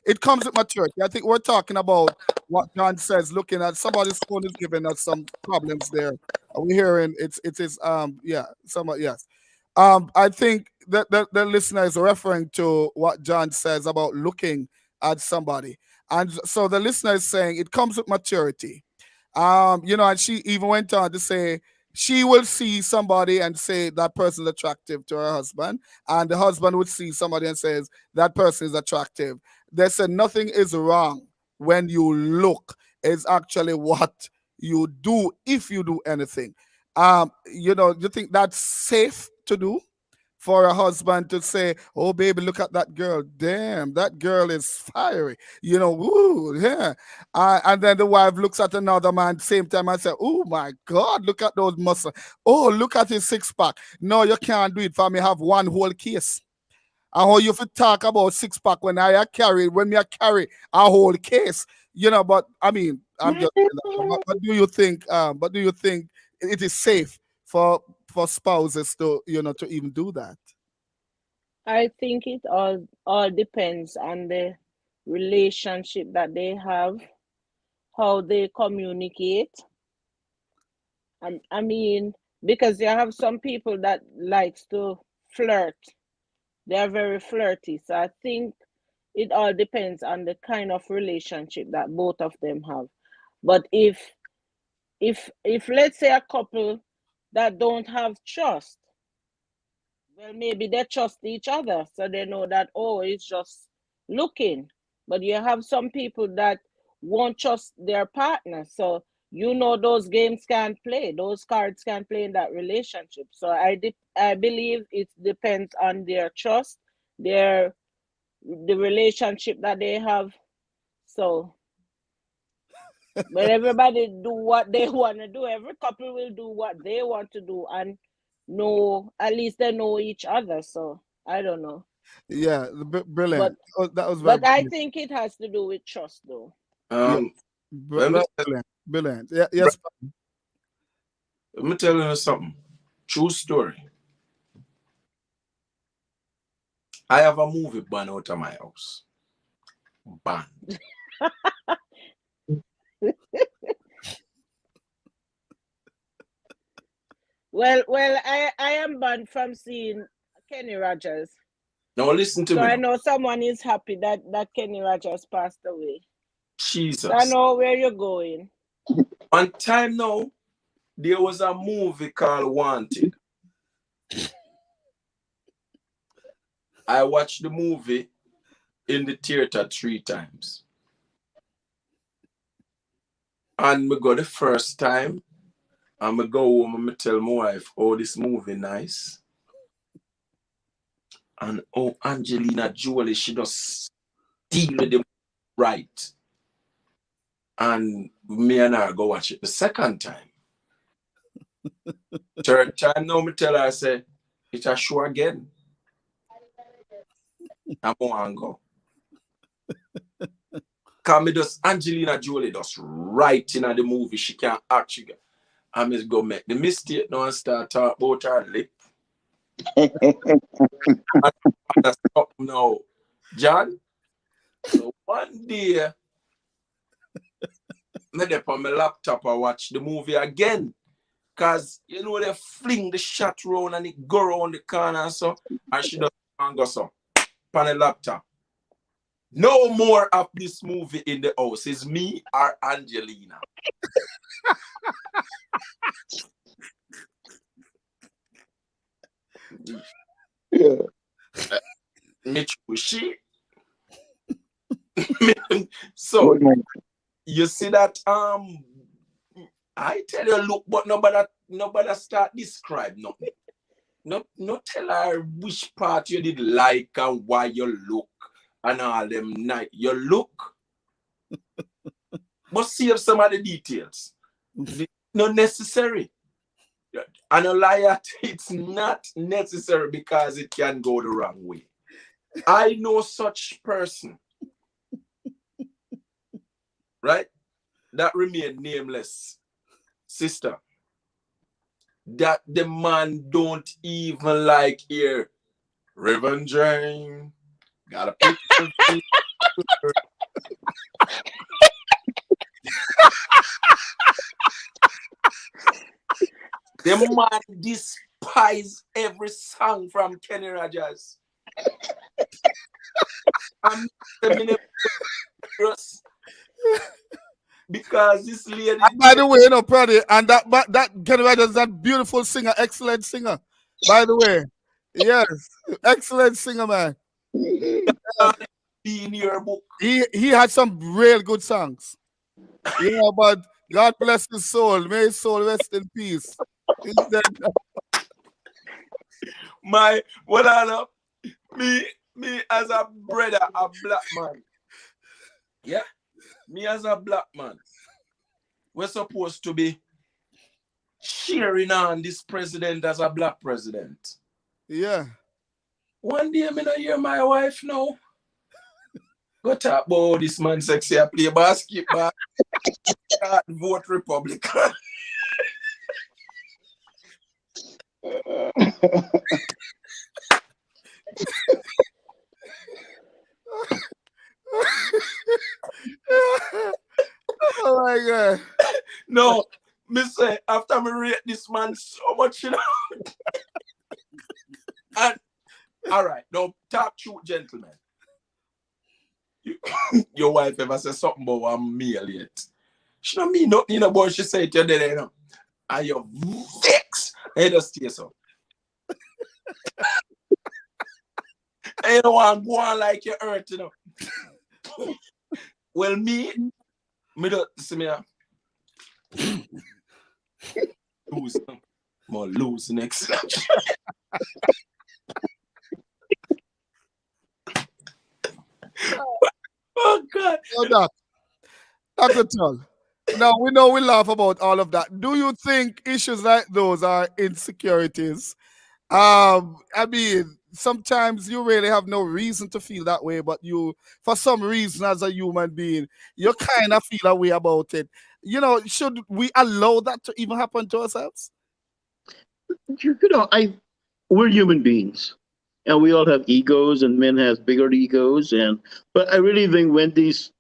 it comes with maturity. I think we're talking about what John says, looking at somebody's phone is giving us some problems there. We're hearing it is yeah, somewhat yes. I think that the listener is referring to what John says about looking at somebody. And so the listener is saying it comes with maturity. You know, and she even went on to say she will see somebody and say that person is attractive to her husband, and the husband would see somebody and says that person is attractive. They said nothing is wrong when you look. Is actually what you do if you do anything. You know, you think that's safe to do? For a husband to say, "Oh, baby, look at that girl. Damn, that girl is fiery." You know, woo, yeah. And then the wife looks at another man, same time, and say, "Oh my God, look at those muscles. Oh, look at his six pack." No, you can't do it for me. Have one whole case. And how you fit talk about six pack when I carry when me I carry a whole case, you know. But I mean, I'm just saying that. But do you think? But do you think it is safe for spouses to to even do that? I think it all depends on the relationship that they have, how they communicate. And I mean, because you have some people that likes to flirt. They are very flirty. So I think it all depends on the kind of relationship that both of them have. But if let's say a couple that don't have trust, well, maybe they trust each other, so they know that, oh, it's just looking. But you have some people that won't trust their partner, so those games can't play, those cards can't play in that relationship. So I believe it depends on their trust, their the relationship that they have. So, but everybody do what they want to do. Every couple will do what they want to do, and know at least they know each other. So I don't know, Yeah, but brilliant. That was very I brilliant. think it has to do with trust, though. Yeah, Um, let me tell, brilliant, brilliant. Yeah, yes. let me tell you something. True story. I have a movie banned out of my house. Banned. Well, I am banned from seeing Kenny Rogers. Now listen to So me I now. know someone is happy that Kenny Rogers passed away. So I Jesus. know where you're going. One time now, there was a movie called Wanted. I watched the movie in the theater 3 times. And me go the first time, and me go home and me tell my wife, oh, this movie nice. And oh, Angelina Jolie, she just deal with them right. And me and her go watch it the second time. Third time now, me tell her, I say, it's a show again. I'm going to go. Because me just, Angelina Jolie just right in the movie. She can't act. I must go make the mistake now and start talk about her lip. That's up now. John, so one day, me dey on my laptop I watch the movie again. Cause you know they fling the shot round and it go around the corner so and she does and go so on the laptop. No more of this movie in the house. It's me or Angelina. Yeah. Me choose she. So Good man. you see that I tell you look, but nobody start describe nothing. No tell her which part you did like and why you look and all them night. You look, but save some of the details. Not necessary. And a liar, it's not necessary because it can go the wrong way. I know such person, right? That remain nameless, sister. That the man don't even like here. Reverend Jane, got a picture. The man despise every song from Kenny Rogers. I'm because this lady. And by the way, you know, Praddy, and that Kenny Rogers, that beautiful singer, excellent singer. By the way, yes, excellent singer, man. Be in your book. He had some real good songs. You know, but God bless his soul. May his soul rest in peace. He's dead. My what I know, me as a brother, a black man. Yeah, me as a black man, we're supposed to be cheering on this president as a black president. Yeah. One day, me not hear my wife now. Go talk about this man sexy, I play basketball, vote Republican. Oh my God. No, me say, after me rate this man so much, you know. And, all right, now talk truth, gentlemen. Your wife ever say something about one meal yet? She don't mean nothing about she say it to you there, you know. And you're vexed. And you just stay so. And you don't want to go on like you hurt, you know. Well, me don't see me lose. More lose next. Oh God. So Dr. Tug, now we know we laugh about all of that. Do you think issues like those are insecurities? I mean, sometimes you really have no reason to feel that way, but you, for some reason, as a human being, you kind of feel a way about it. You know, should we allow that to even happen to ourselves? You know, we're human beings, and we all have egos, and men have bigger egos, but I really think when these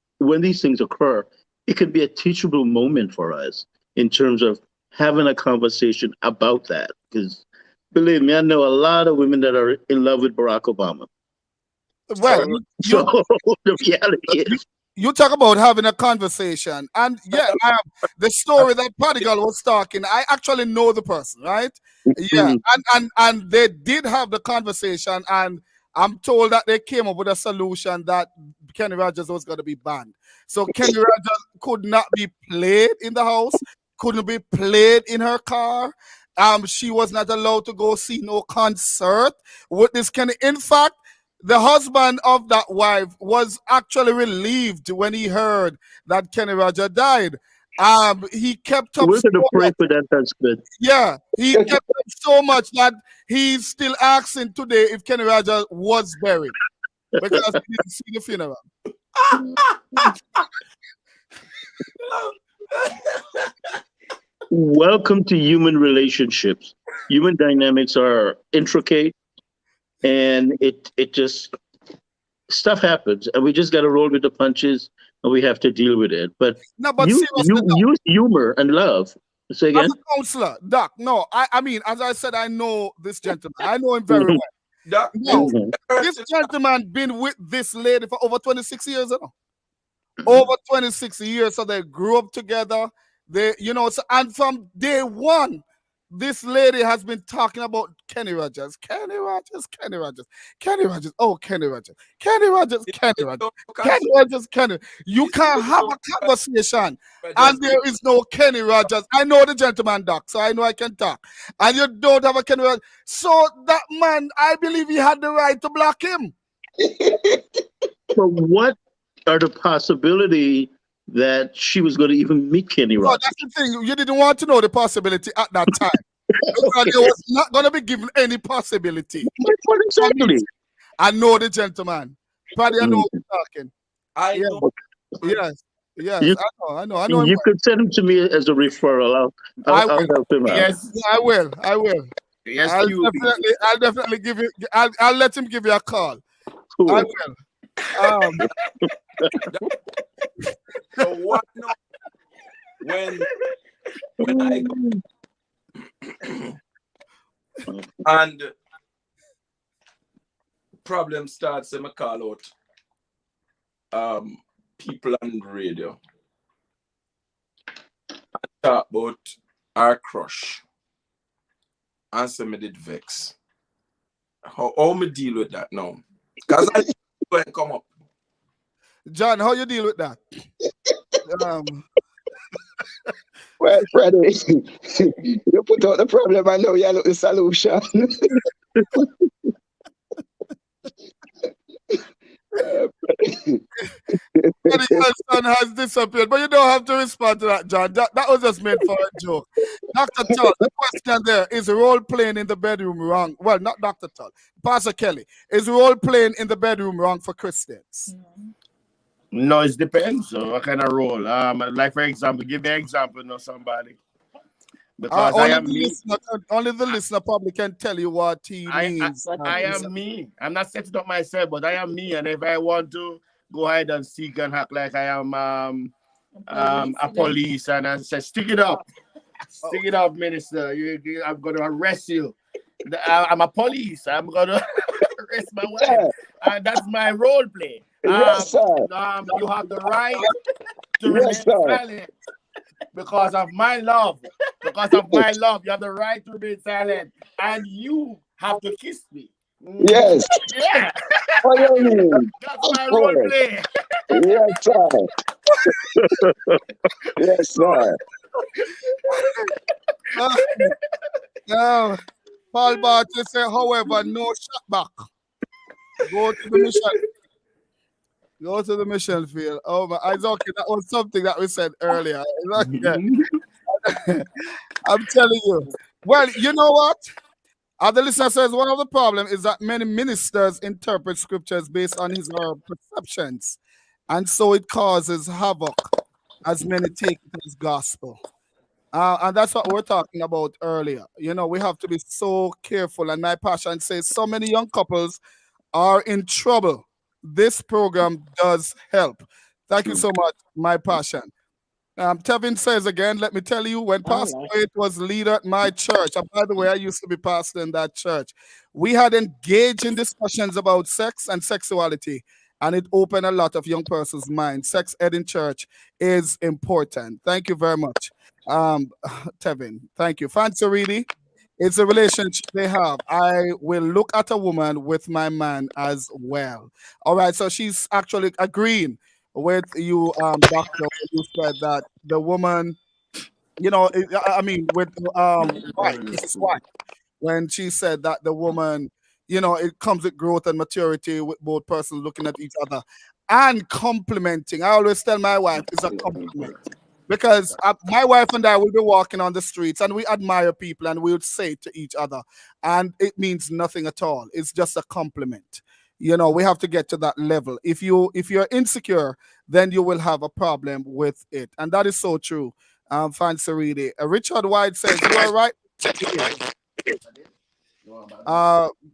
things occur, it could be a teachable moment for us in terms of having a conversation about that. Because believe me, I know a lot of women that are in love with Barack Obama. Well, So the reality is, you talk about having a conversation, and yeah, the story that Prodigal was talking, I actually know the person, right? Yeah, and they did have the conversation, and I'm told that they came up with a solution that Kenny Rogers was going to be banned. So Kenny Rogers could not be played in the house, couldn't be played in her car. She was not allowed to go see no concert with this Kenny. In fact, the husband of that wife was actually relieved when he heard that Kenny Rogers died. He kept up. We're going to pray for that husband. Yeah, he kept up so much that he's still asking today if Kenny Rogers was buried because he didn't see the funeral. Welcome to human relationships. Human dynamics are intricate, and it just stuff happens, and we just got to roll with the punches we have to deal with it. But No, but use seriously, Doc, use humor and love. Say as again. a counselor, Doc, no, I mean, as I said, I know this gentleman. I know him very well. Doc, No, Mhm. this gentleman been with this lady for over 26 years, you know? Over 26 years. So they grew up together. They, you know, so, and from day one, this lady has been talking about Kenny Rogers, Kenny Rogers, Kenny Rogers, Kenny Rogers, oh, Kenny Rogers, Kenny Rogers, Kenny Rogers, Kenny Rogers, Kenny. You can't have a conversation and there is no Kenny Rogers. I know the gentleman, Doc, so I know I can talk. And you don't have a Kenny Rogers. So that man, I believe he had the right to block him. But what are the possibility that she was going to even meet Kenny No, Rogers? that's the thing. You didn't want to know the possibility at that time. Because there was not going to be given any possibility. What exactly? I know the gentleman. Probably I know what you're talking. I Yeah. know. Yes. Yes. You- I know him. You could send him to me as a referral. I I'll will. help him out. Yes, I will. yes, I'll definitely give you. I'll let him give you a call. Cool. I will. So what now? When I go and problem starts, I call out people on the radio and talk about our crush. And say me did vex. How me deal with that now? Because I go and come up. John, how you deal with that? Well, Freddie, you put out the problem and now you look the solution. Freddie, your son has disappeared, but you don't have to respond to that, John. That was just meant for a joke. Dr. Todd, the question there is role playing in the bedroom wrong? Well, not Dr. Todd, Pastor Kelly. Is role playing in the bedroom wrong for Christians? no, it depends. So what kind of role? Like for example, give me an example of somebody. Because I am me. Only the listener probably can tell you what he means. I am me. I'm not setting up myself, but I am me. And if I want to go hide and seek and act like I am a police and I say, stick it up. Stick it up, minister. I'm going to arrest you. I'm a police. I'm going to arrest my wife. And that's my role play. Yes, sir. You have the right to remain silent. Because of my love. Because of my love. You have the right to remain silent. And you have to kiss me. Yes. Yeah. What do you mean? That's my role play. Yes, sir. Yes, sir. Paul Bartley said, however, no shot back. Go to the mission. Go to the mission field. Oh, my, it's okay. That was something that we said earlier. I'm telling you. Well, you know what? The listener says one of the problems is that many ministers interpret scriptures based on his or her perceptions, and so it causes havoc as many take it as gospel. And that's what we're talking about earlier. You know, we have to be so careful. And my passion says so many young couples are in trouble. This program does help. Thank you so much, my passion. Tevin says again, let me tell you, when Pastor Wade was leader at my church, and by the way, I used to be pastor in that church, we had engaged in discussions about sex and sexuality, and it opened a lot of young person's mind. Sex ed in church is important. Thank you very much, Tevin. Thank you. Fancy Reedy, it's a relationship they have. I will look at a woman with my man as well. All right, so she's actually agreeing with you, Doctor, when you said that the woman, you know, I mean, with Mrs. White, when she said that the woman, you know, it comes with growth and maturity with both persons looking at each other and complimenting. I always tell my wife it's a compliment because my wife and I will be walking on the streets and we admire people and we would say to each other, and it means nothing at all. It's just a compliment. You know, we have to get to that level. If you're insecure, then you will have a problem with it, and that is so true. Fancy Reedy. Richard White says you are right.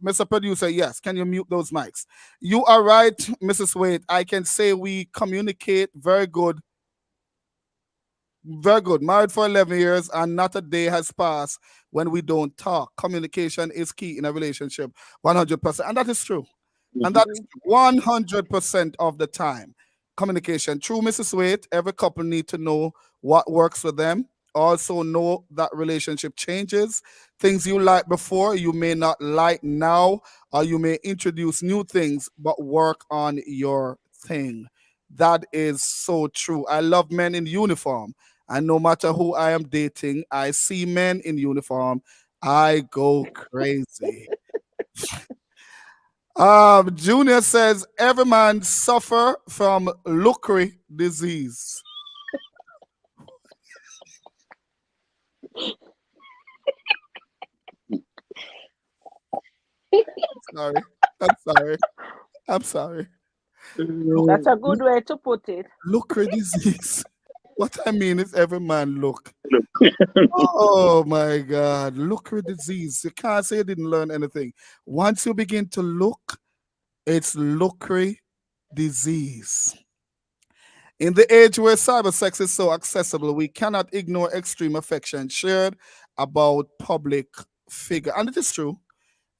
Mr. Producer, yes. Can you mute those mics? You are right, Mrs. Wade. I can say we communicate very good. Very good. Married for 11 years and not a day has passed when we don't talk. Communication is key in a relationship, 100%. And that is true. And that is 100% of the time. Communication. True, Mrs. Wade, every couple need to know what works for them. Also know that relationship changes. Things you like before, you may not like now, or you may introduce new things, but work on your thing. That is so true. I love men in uniform. And no matter who I am dating, I see men in uniform, I go crazy. Junior says every man suffer from Lucre disease. Sorry. I'm sorry. That's a good way to put it. Lucre disease. What I mean is every man look. Oh my God. Lucre disease. You can't say you didn't learn anything. Once you begin to look, it's lucre disease. In the age where cybersex is so accessible, we cannot ignore extreme affection shared about public figure. And it is true.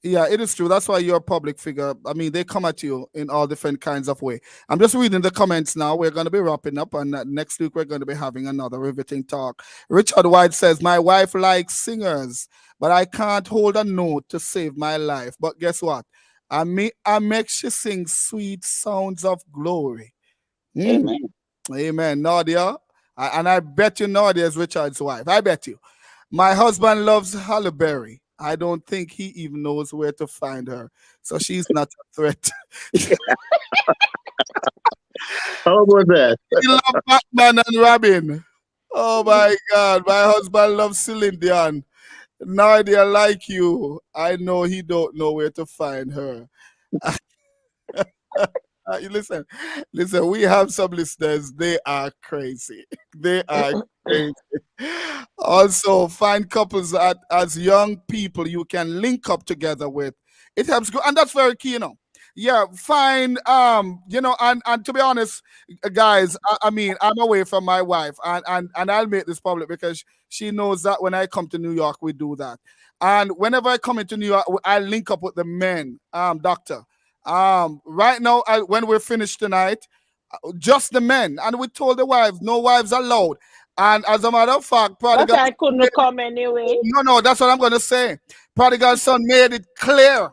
Yeah, it is true. That's why you're a public figure. I mean, they come at you in all different kinds of way. I'm just reading the comments now. We're going to be wrapping up, and next week we're going to be having another riveting talk. Richard White says, my wife likes singers, but I can't hold a note to save my life. But guess what? I make she sing sweet sounds of glory. Amen. Amen. Nadia. And I bet you Nadia is Richard's wife. I bet you. My husband loves Halle Berry. I don't think he even knows where to find her. So she's not a threat. How about that? He loves Batman and Robin. Oh my God. My husband loves Celine Dion. Nadia, like you, I know he don't know where to find her. Listen, we have some listeners. They are crazy. They are crazy. Also, find couples as young people you can link up together with. It helps go, and that's very key, you know. Yeah, find and to be honest, guys, I mean, I'm away from my wife, and I'll make this public because she knows that when I come to New York, we do that. And whenever I come into New York, I link up with the men, doctor. Right now, when we're finished tonight, just the men, and we told the wives, no wives allowed. And as a matter of fact, But I couldn't come anyway. no, that's what I'm gonna say. Prodigal son made it clear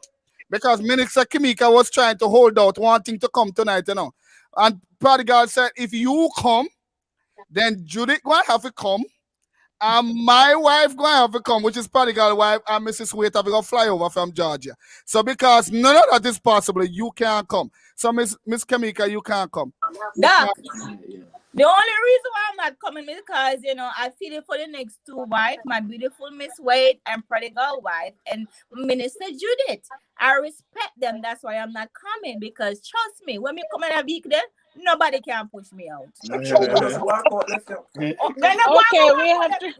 because Minister Kimika was trying to hold out, wanting to come tonight, you know. And Prodigal said, if you come, then Judith going to have to come. And my wife going to have to come, which is Prodigal wife, and Mrs. Wait have to fly over from Georgia. So because none of that is possible, you can't come. So Miss Kamika, you can't come. Doc, the only reason why I'm not coming is because, I feel it for the next two wives, my beautiful Miss Wade and Prodigal wife and Minister Judith. I respect them. That's why I'm not coming, because trust me, when we come in a week then, nobody can push me out. Okay, we have to.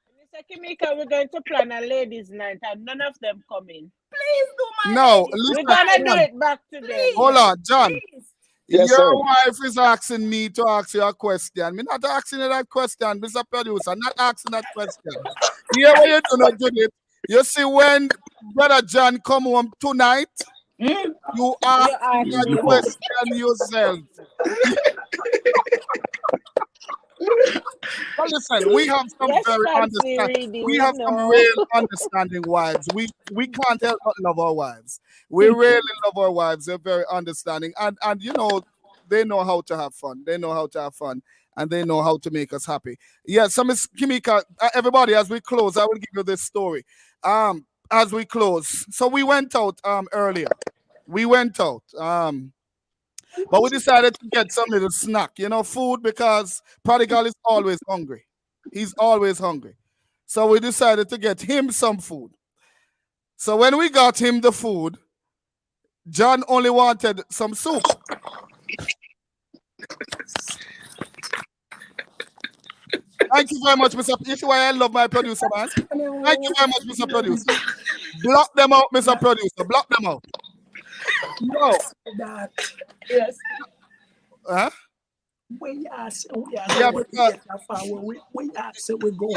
Minister Kimika, we're going to plan a ladies' night, and none of them coming. Please do my No, ladies. listen, We're gonna do it back today. hold on, John. Please. Yes, Your sir. wife is asking me to ask you a question. Me not asking you that question, Mr. Producer. Not asking that question. Hear what you do not do it. You see, when Brother John come home tonight, you ask ask that me. question yourself. But listen, we have some Yes, very fancy understanding. reading, We have some no. real understanding wives. We can't help but love our wives. We really love our wives. They're very understanding, and they know how to have fun. They know how to have fun, and they know how to make us happy. Yeah. So Miss Kimika, everybody, as we close, I will give you this story. As we close, so we went out earlier. We went out. But we decided to get some little snack, food, because Prodigal is always hungry. He's always hungry. So we decided to get him some food. So when we got him the food, John only wanted some soup. Thank you very much, Mr. You see why I love my producer, man? Thank you very much, Mr. Producer. Block them out, Mr. Producer. Block them out. No. Yes. Huh? We ask, Yeah, because we go.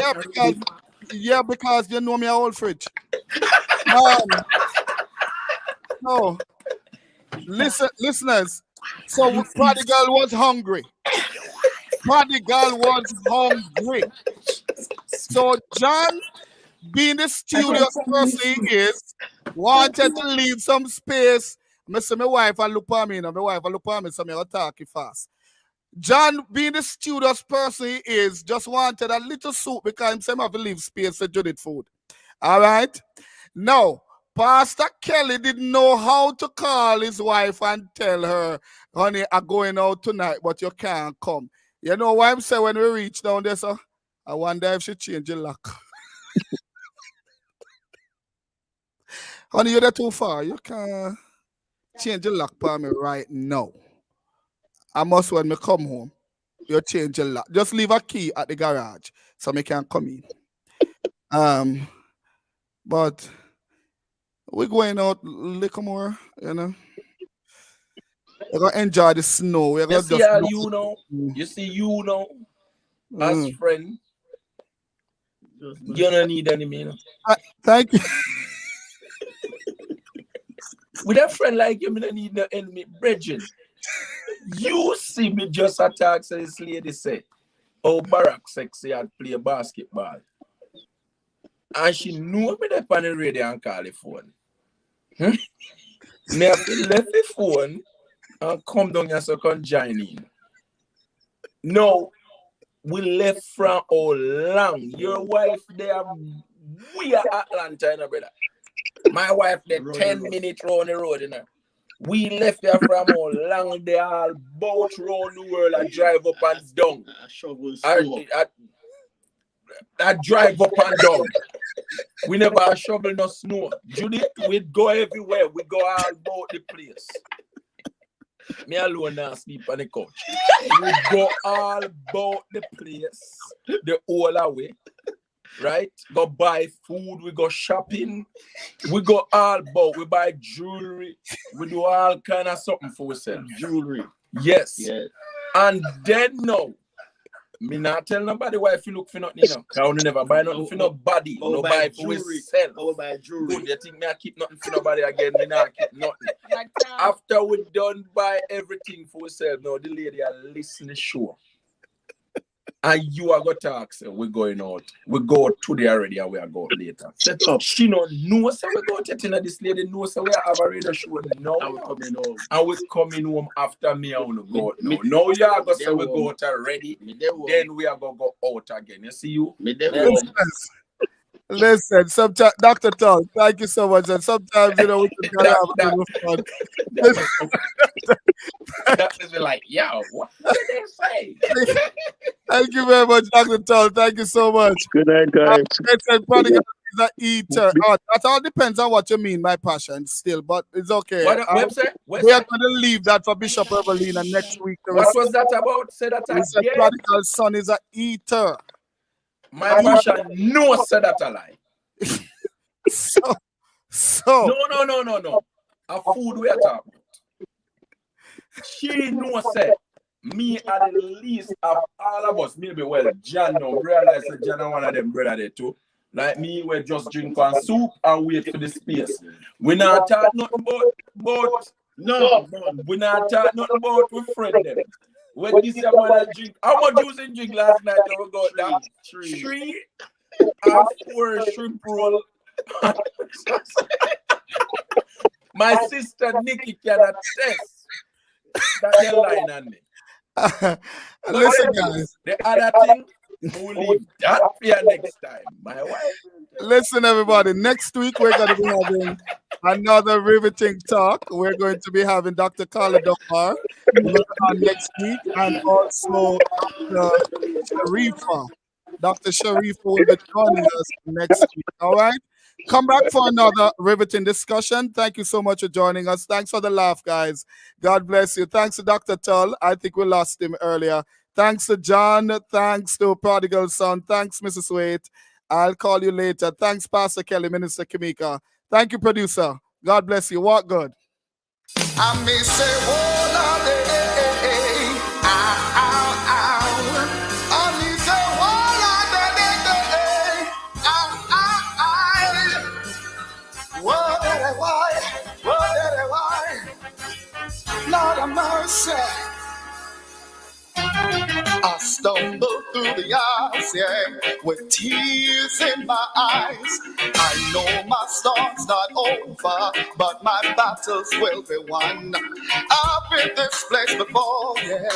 yeah, because you know me a old fridge. No. Listeners. So Prodigal was hungry. Prodigal was hungry. So John, being the studious person he is, wanted to leave some space. I say my wife and look for me, my wife and look for me, so I'm talking fast. John, being the studious person he is, just wanted a little soup because he have to leave space for Judith food. All right? Now, Pastor Kelly didn't know how to call his wife and tell her, honey, I'm going out tonight, but you can't come. You know why I'm saying when we reach down there, sir? I wonder if she change the lock. Honey, you're there too far. You can't change the lock for me right now. I must when me come home, you change the lock. Just leave a key at the garage so me can come in. But we're going out a little more, you know. We're gonna enjoy the snow. We're gonna You see, as friend, you don't need any meaning. Thank you. With a friend like you, I don't need no enemy. Bridget, you see me just attack, so this lady said, oh, Barack sexy and play basketball. And she knew me there on the radio and call the phone. Me have to left the phone and come down here so can join in. No, we left from how long? Your wife there, we are Atlanta, you know, brother. My wife there 10 minutes round the road, you know. We left there from how long they all boat round the world and drive up and down. I drive up and down. We never shovel no snow. Judith, we go everywhere. We go all about the place. Me alone now sleep on the couch. We go all about the place, the whole way. Right? Go buy food, we go shopping, we go all about, we buy jewelry, we do all kind of something for ourselves. Jewelry. Yes. And then now, me not tell nobody why if you look for nothing, you know. Cause I never buy nothing for nobody. No buy for myself. Oh, buy jewelry. Good, you think me I keep nothing for nobody again, me not keep nothing. After we done buy everything for ourselves, now the lady are listening to the show. And you are going to talk, so we're going out. We go today already and we are going later. Set up. She don't know, so we go to this lady knows, so we have a radio show now. And we're coming home. And we're coming home after me and we go out now. Now you are going to say we go out already, then we are going to go out again. You see you? Listen, sometimes, Dr. Tom, thank you so much. And sometimes, you know, we can have a little fun. That is like, yo, what did they say? Thank you very much, Dr. Tom. Thank you so much. Good night, guys. Prodigal is an eater. That all depends on what you mean by passion still, but it's okay. What we are going to leave that for Bishop Evelina next week. What was that about? Say that again. Prodigal son is an eater. My passion, no, said that a lie. So. No. A food we are talking about. She knows said me at the least of all of us, maybe John now realize that John and one of them brother there too. Like me, we just drink one soup and wait for the space. We not talk nothing about we not talk nothing about we friend them. When this man drink, how much you in drink last night? We got that 3 and 4 shrimp roll. My sister Nikki can attest that they lying on me. Listen, guys. The other thing, we'll leave that for you next time. My wife. Listen, everybody. Next week we're going to be having another riveting talk. We're going to be having Dr. Carla Dokar next week, and also Dr. Sharifa will be joining us next week. All right. Come back for another riveting discussion. Thank you so much for joining us. Thanks for the laugh, guys. God bless you. Thanks to Dr. Tull. I think we lost him earlier. Thanks to John. Thanks to Prodigal Son. Thanks, Mrs. Waite. I'll call you later. Thanks, Pastor Kelly, Minister Kimika. Thank you, producer. God bless you. Walk good. I may say, oh, Lord, I may say, oh, Lord, Lord have mercy. I stumble through the aisles, yeah, with tears in my eyes. I know my storm's not over, but my battles will be won. I've been this place before, yeah.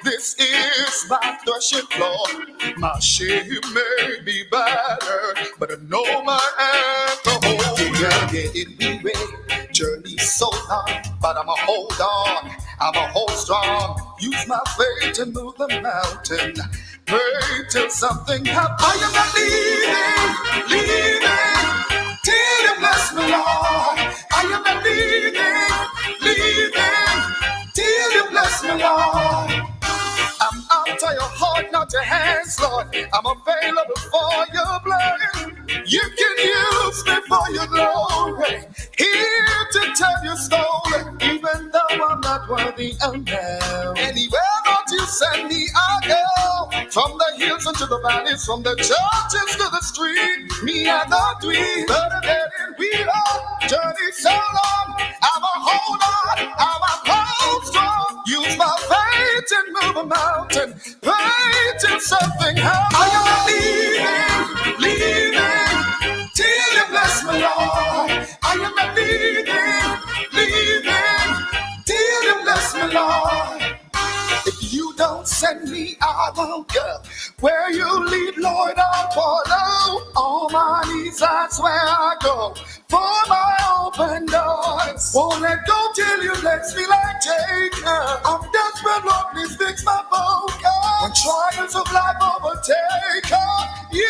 This is my threshing floor. My shame may be battered, but I know my alcohol. Yeah, it be red, journey so long, but I'ma hold on. I'ma hold strong. Use my faith to move the mountain. Pray till something happens. I am not leaving, till you bless me, Lord. I am not leaving, till you bless me, Lord. I'm after your heart, not your hands, Lord. I'm available for your blood. You can use me for your glory. Here to tell your story, even though I'm not worthy of now. Anywhere that you send me, I go. From the hills into the valleys, from the churches to the street. Me and the dream, but then we are journey so long. I'm a hold on, I'm a hold strong. Use my faith and move a mountain. Pray till something happens. I am leaving, till you bless me, Lord. I am not leaving, till you bless me, Lord. If you don't send me, I won't go. Where you lead, Lord, I'll follow. On my knees, that's where I go. For my open doors. Won't let go till you bless me like Jacob. I'm desperate, Lord, please fix my focus. When trials of life overtake us, you